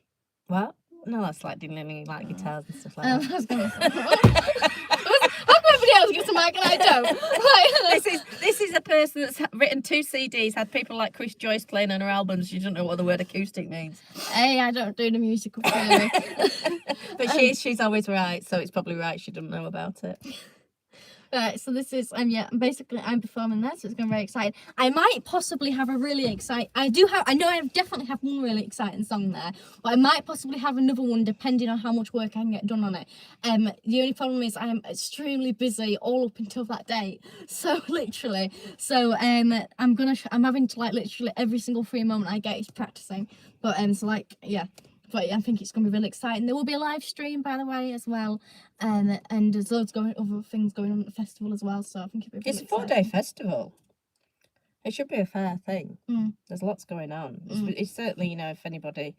What? No, that's like dingling like guitars and stuff like I that. was gonna say, how come everybody else gets a mic and I don't? Like, This is a person that's written 2 CDs, had people like Chris Joyce playing on her albums. She doesn't know what the word acoustic means. hey, I don't do the musical theory. But she's always right, so it's probably right she doesn't know about it. Right, so this is basically I'm performing there, so it's going to be very exciting. I might possibly have a really exciting. I know I definitely have one really exciting song there, but I might possibly have another one depending on how much work I can get done on it. The only problem is I am extremely busy all up until that date. So literally, I'm having to like literally every single free moment I get is practicing. But But I think it's going to be really exciting. There will be a live stream, by the way, as well. And there's other things going on at the festival as well. So I think it'll be really exciting. It's a 4-day festival. It should be a fair thing. There's lots going on. It's certainly, you know, if anybody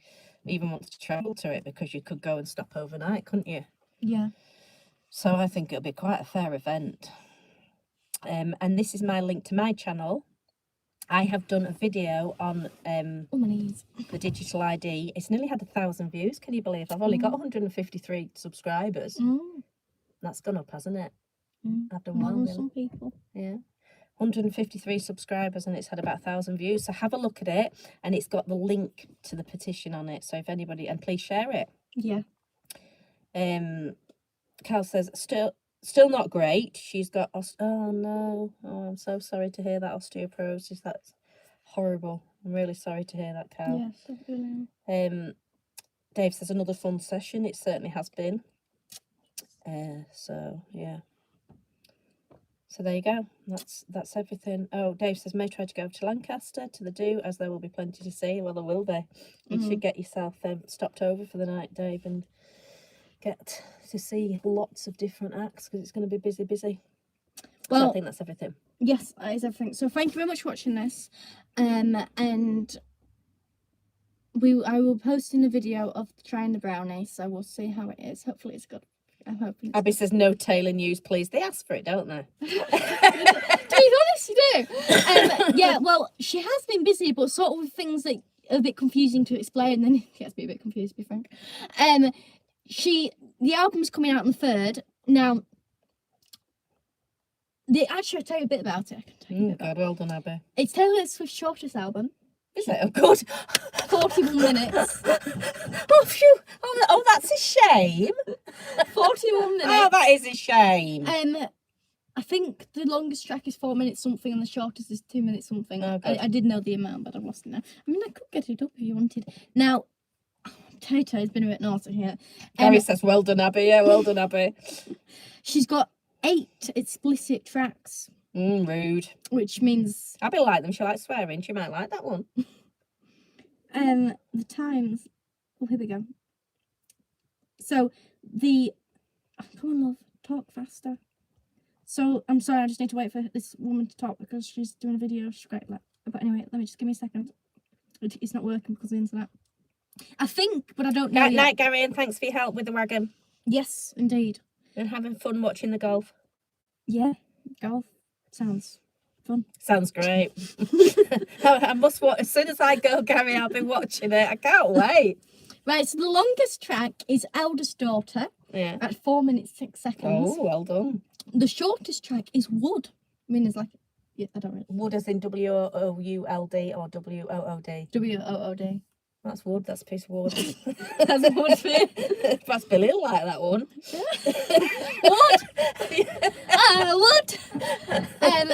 even wants to travel to it, because you could go and stop overnight, couldn't you? Yeah. So I think it'll be quite a fair event. And this is my link to my channel. I have done a video on the digital ID. It's nearly had 1,000 views. Can you believe? I've only got 153 subscribers. That's gone up, hasn't it? I've done well. More than some people. Yeah. 153 subscribers, and it's had about 1,000 views. So have a look at it, and it's got the link to the petition on it. So if anybody, and please share it. Yeah. Cal says Still not great. She's got oh no. Oh, I'm so sorry to hear that osteoporosis. That's horrible. I'm really sorry to hear that, Cal. Yeah, so brilliant. Dave says another fun session. It certainly has been. So yeah. So there you go. That's everything. Oh, Dave says may try to go over to Lancaster to the do, as there will be plenty to see. Well, there will be. You should get yourself stopped over for the night, Dave, and get to see lots of different acts, because it's going to be busy. Well, so I think that's everything. Yes, that is everything. So thank you very much for watching this, and I will post in a video of trying the brownie, so we'll see how it is. Hopefully it's good. I'm hoping. Abby says no Taylor news, please. They ask for it, don't they? To be honest, you do. Yeah, well, she has been busy, but sort of with things that are a bit confusing to explain, and then it gets me a bit confused, to be frank. The album's coming out on the 3rd. Now, I'll tell you a bit about it. God, well done, Abby. It's Taylor Swift's shortest album. Is it? Oh, good. 41 minutes. Oh, phew. Oh, that's a shame. 41 minutes. Oh, that is a shame. I think the longest track is 4 minutes something and the shortest is 2 minutes something. Oh, good. I did know the amount, but I've lost it now. I mean, I could get it up if you wanted. Now, Tato's been a bit naughty here. Gary says, well done, Abby. Yeah, well done, Abby. She's got 8 explicit tracks. Rude. Which means... Abby like them. She likes swearing. She might like that one. The times... Oh, here we go. So, come on, love. Talk faster. So, I'm sorry, I just need to wait for this woman to talk because she's doing a video. She's great. But anyway, let me just give me a second. It's not working because of the internet. I think, but I don't know. Night, Gary, and thanks for your help with the wagon. Yes, indeed. And having fun watching the golf. Yeah, golf sounds fun. Sounds great. I must watch. As soon as I go, Gary, I'll be watching it. I can't wait. Right, so the longest track is Eldest Daughter at 4 minutes 6 seconds. Oh, well done. The shortest track is Wood. I mean, it's like, yeah, I don't really. Wood as in W-O-U-L-D or W-O-O-D? W-O-O-D. That's wood. That's a piece of wood. That's wood for you. Perhaps Billy will like that one. Wood.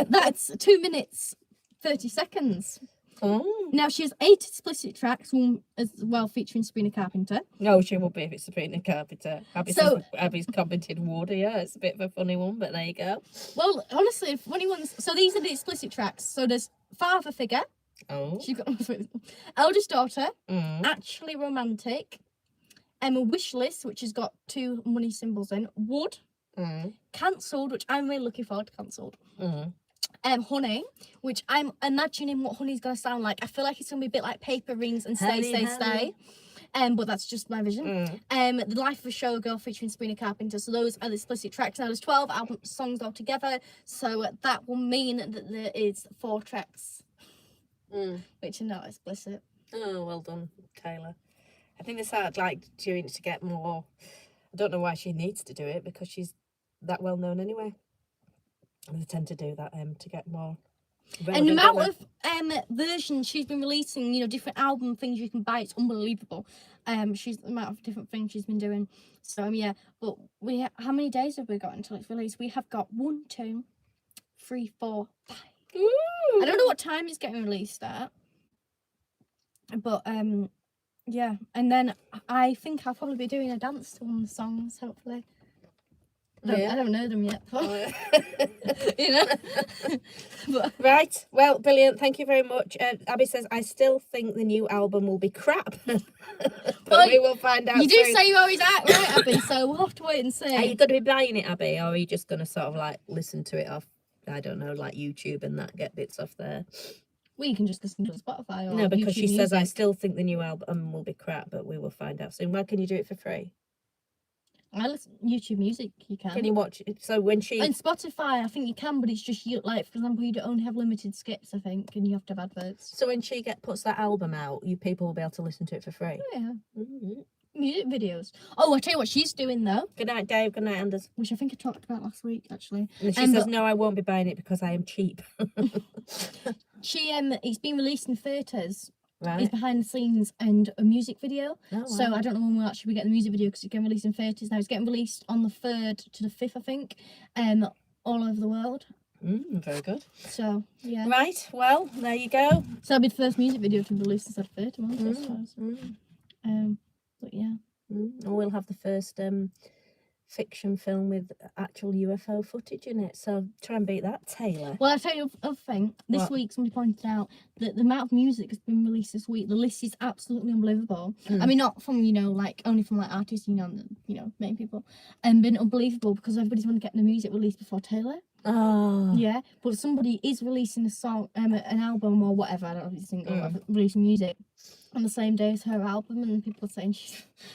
That's 2 minutes 30 seconds. Oh. Now she has 8 explicit tracks, one as well featuring Sabrina Carpenter. No, she will be if it's Sabrina Carpenter. Abby's commented wood. Yeah, it's a bit of a funny one, but there you go. Well, honestly, if anyone's so these are the explicit tracks. So there's Father Figure. Oh. She's got Eldest Daughter. Actually Romantic. Wish List, which has got 2 money symbols in. Wood. Cancelled, which I'm really looking forward to. Cancelled. Honey, which I'm imagining what Honey's gonna sound like. I feel like it's gonna be a bit like Paper Rings and Stay. But that's just my vision. The Life of a Showgirl featuring Sabrina Carpenter. So those are the explicit tracks. Now there's 12 album songs altogether. So that will mean that there is 4 tracks, which are not explicit. Oh, well done, Taylor. I think they started doing it to get more. I don't know why she needs to do it because she's that well known anyway. And they tend to do that to get more relevant. And the amount of versions she's been releasing, different album things you can buy, it's unbelievable. The amount of different things she's been doing. So yeah, but how many days have we got until it's released? We have got 1, 2, 3, 4, 5. Ooh. I don't know what time it's getting released at. But yeah, and then I think I'll probably be doing a dance to one of the songs, hopefully. I don't know them yet. But, right. Well, brilliant. Thank you very much. Abby says, I still think the new album will be crap. But we will find out. You do say you always act, right, Abby? So we'll have to wait and see. Are you going to be buying it, Abby? Or are you just going to sort of listen to it off, I don't know, like YouTube and that, get bits off there? Well, you can just listen to Spotify or no, because YouTube she says, music. I still think the new album will be crap, but we will find out soon. Where can you do it for free? I listen YouTube music. You can. Can you watch it? So when she and Spotify, I think you can, but it's just for example, you only have limited skips, I think, and you have to have adverts. So when she puts that album out, people will be able to listen to it for free. Oh, yeah. Music videos. Oh, I tell you what she's doing though. Good night, Dave. Good night, Anders. Which I think I talked about last week, actually. And she says, no, I won't be buying it because I am cheap. It's been released in theatres. Right. It's behind the scenes and a music video. Oh, wow. So I don't know when we'll actually be getting the music video because it's getting released in theatres now. It's getting released on the 3rd to the 5th, I think, all over the world. Very good. So yeah. Right. Well, there you go. So that'll be the first music video to be released instead of theatre, won't it, I suppose? But yeah. And we'll have the first fiction film with actual UFO footage in it. So try and beat that, Taylor. Well, I'll tell you another thing. This week, somebody pointed out that the amount of music that's been released this week, the list is absolutely unbelievable. I mean, not from, only from artists, main people. Been unbelievable because everybody's want to get the music released before Taylor. Oh. Yeah, but somebody is releasing a song, an album or whatever, I don't know if it's a single, releasing music on the same day as her album, and people are saying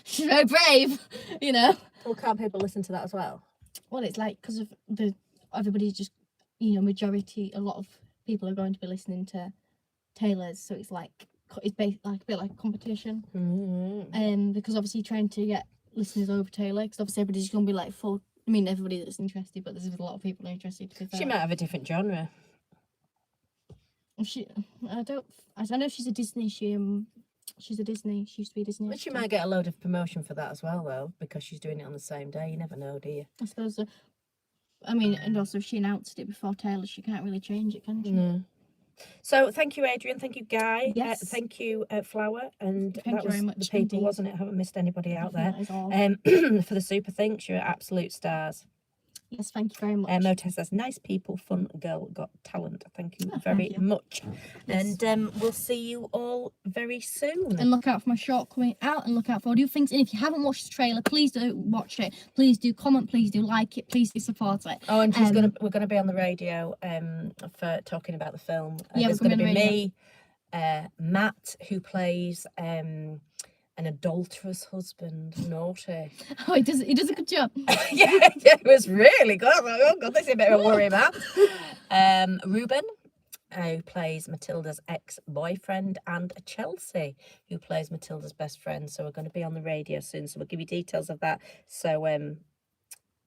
she's very brave, Well, can't people listen to that as well? Well, it's because of everybody's just, majority, a lot of people are going to be listening to Taylor's, so it's it's based a bit like a competition. Because obviously trying to get listeners over Taylor, because obviously everybody's going to be full. I mean, everybody that's interested, but there's a lot of people interested. She might have a different genre. I don't know if she's a Disney. She's a Disney. She used to be a Disney. But she might get a load of promotion for that as well, though, because she's doing it on the same day. You never know, do you? I suppose so. I mean, and also if she announced it before Taylor, she can't really change it, can she? No. So thank you, Adrian. Thank you, Guy. Yes. Thank you, Flower. And Thank that you was very much the people, indeed. wasn't it? I haven't missed anybody out there. That is all. For the super thanks, you're absolute stars. Yes, thank you very much. Motes says, nice people, fun girl, got talent. Thank you Oh, very thank you. much. Yes. And we'll see you all very soon. And look out for my short coming out, and look out for audio things. And if you haven't watched the trailer, please do watch it. Please do comment. Please do like it. Please do support it. Oh, and we're gonna be on the radio for talking about the film. Yeah, there's we're gonna gonna be be on me, Matt, who plays an adulterous husband, Naughty. Oh, he does a good job. yeah, it was really good. Oh God, this is a bit of a worry, Matt. Ruben, who plays Matilda's ex-boyfriend, and Chelsea, who plays Matilda's best friend. So we're going to be on the radio soon, so we'll give you details of that, so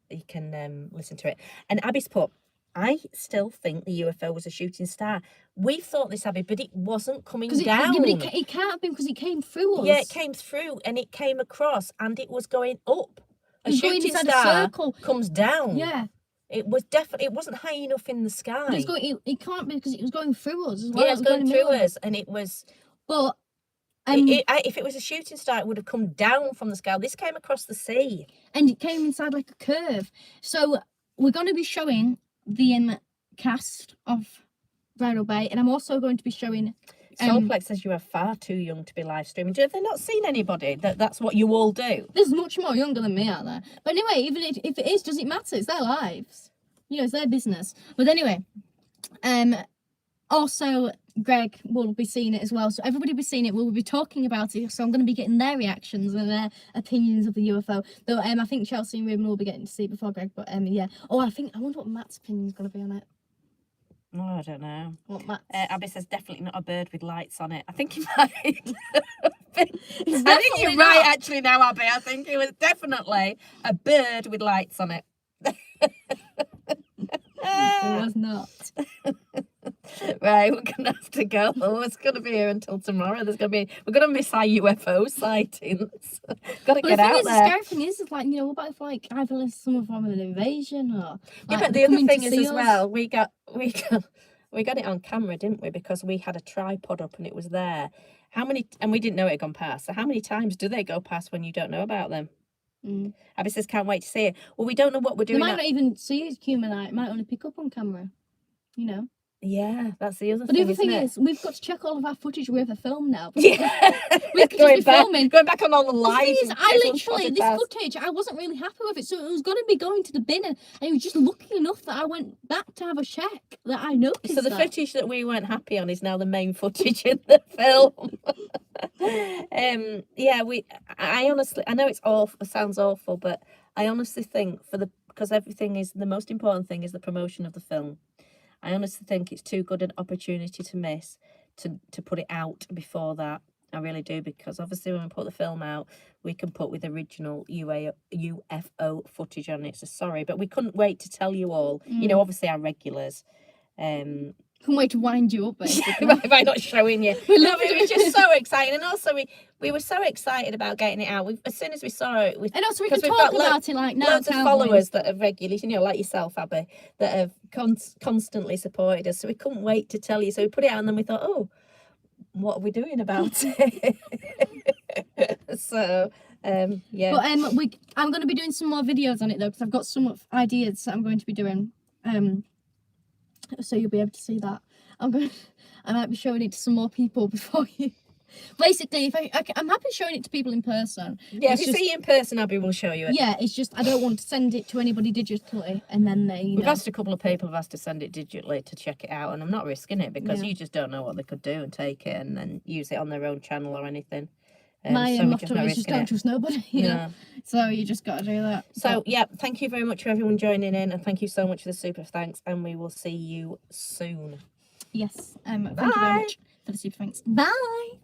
you can listen to it. And Abby's put, I still think the UFO was a shooting star. We thought this, Abby, but it wasn't coming down. Yeah, but it can't have been, because it came through us. Yeah, it came through and it came across and it was going up. A was going shooting inside a star circle. comes down. Yeah. It was definitely, it wasn't high enough in the sky. But it can't be, because it was going through us as well. Yeah, it was going through us, and it was. But if it was a shooting star, it would have come down from the sky. This came across the sea, and it came inside like a curve. So we're going to be showing the cast of Bridal Bay, and I'm also going to be showing. Soulplex says you are far too young to be live streaming. Have they not seen anybody that's what you all do? There's much more younger than me out there. But anyway, even if it is, does it matter? It's their lives. You know, it's their business. But anyway, also Greg will be seeing it as well. So everybody will be seeing it. We'll be talking about it. So I'm going to be getting their reactions and their opinions of the UFO. Though I think Chelsea and Ruben will be getting to see it before Greg. But yeah. Oh, I wonder what Matt's opinion is going to be on it. Oh, I don't know. What Matt? Abby says definitely not a bird with lights on it. I think he might. I think you're not. right, actually. Now, Abby, I think it was definitely a bird with lights on it. It was not. Right, we're gonna have to go. It's gonna be here until tomorrow. We're gonna miss our UFO sightings. Gotta get out there. The scary thing is like, you know, what about if like either some form of an invasion or yeah, like, but the other thing is see as us? well, we got it on camera, didn't we? Because we had a tripod up and it was there. And we didn't know it had gone past. So how many times do they go past when you don't know about them? Abby says, can't wait to see it. Well, we don't know what we're doing. They might not even see it human eye. It might only pick up on camera, you know. Yeah, that's the other thing. But the other thing is, we've got to check all of our footage we ever filmed now. Yeah, we could just be filming. Going back on all the lives. The thing is, I literally, this footage, I wasn't really happy with it, so it was going to be going to the bin, and it was just lucky enough that I went back to have a check that I noticed. So the footage that we weren't happy on is now the main footage in the film. Yeah, I honestly, I know it's awful, it sounds awful, but I honestly think because everything is, the most important thing is the promotion of the film. I honestly think it's too good an opportunity to miss to put it out before that. I really do, because obviously when we put the film out, we can put with original UFO footage on it. So sorry, but we couldn't wait to tell you all. You know, obviously our regulars. Couldn't wait to wind you up, basically. by not showing you. We were just so excited, and also we were so excited about getting it out. As soon as we saw it, and also we could talk about it like now. Loads of followers that have regularly, you know, like yourself, Abby, that have constantly supported us. So we couldn't wait to tell you. So we put it out, and then we thought, oh, what are we doing about it? So yeah. But I'm going to be doing some more videos on it though, because I've got some ideas that I'm going to be doing. So you'll be able to see that. I might be showing it to some more people before you. Basically, if I'm happy showing it to people in person. Yeah, if you see you in person, Abby will show you it. Yeah, it's just I don't want to send it to anybody digitally, and then they. We've asked a couple of people have asked to send it digitally to check it out, and I'm not risking it because you just don't know what they could do and take it and then use it on their own channel or anything. My motto is just don't trust nobody, you know. So you just got to do that. So, yeah, thank you very much for everyone joining in, and thank you so much for the super thanks, and we will see you soon. Yes. Thank you very much for the super thanks. Bye.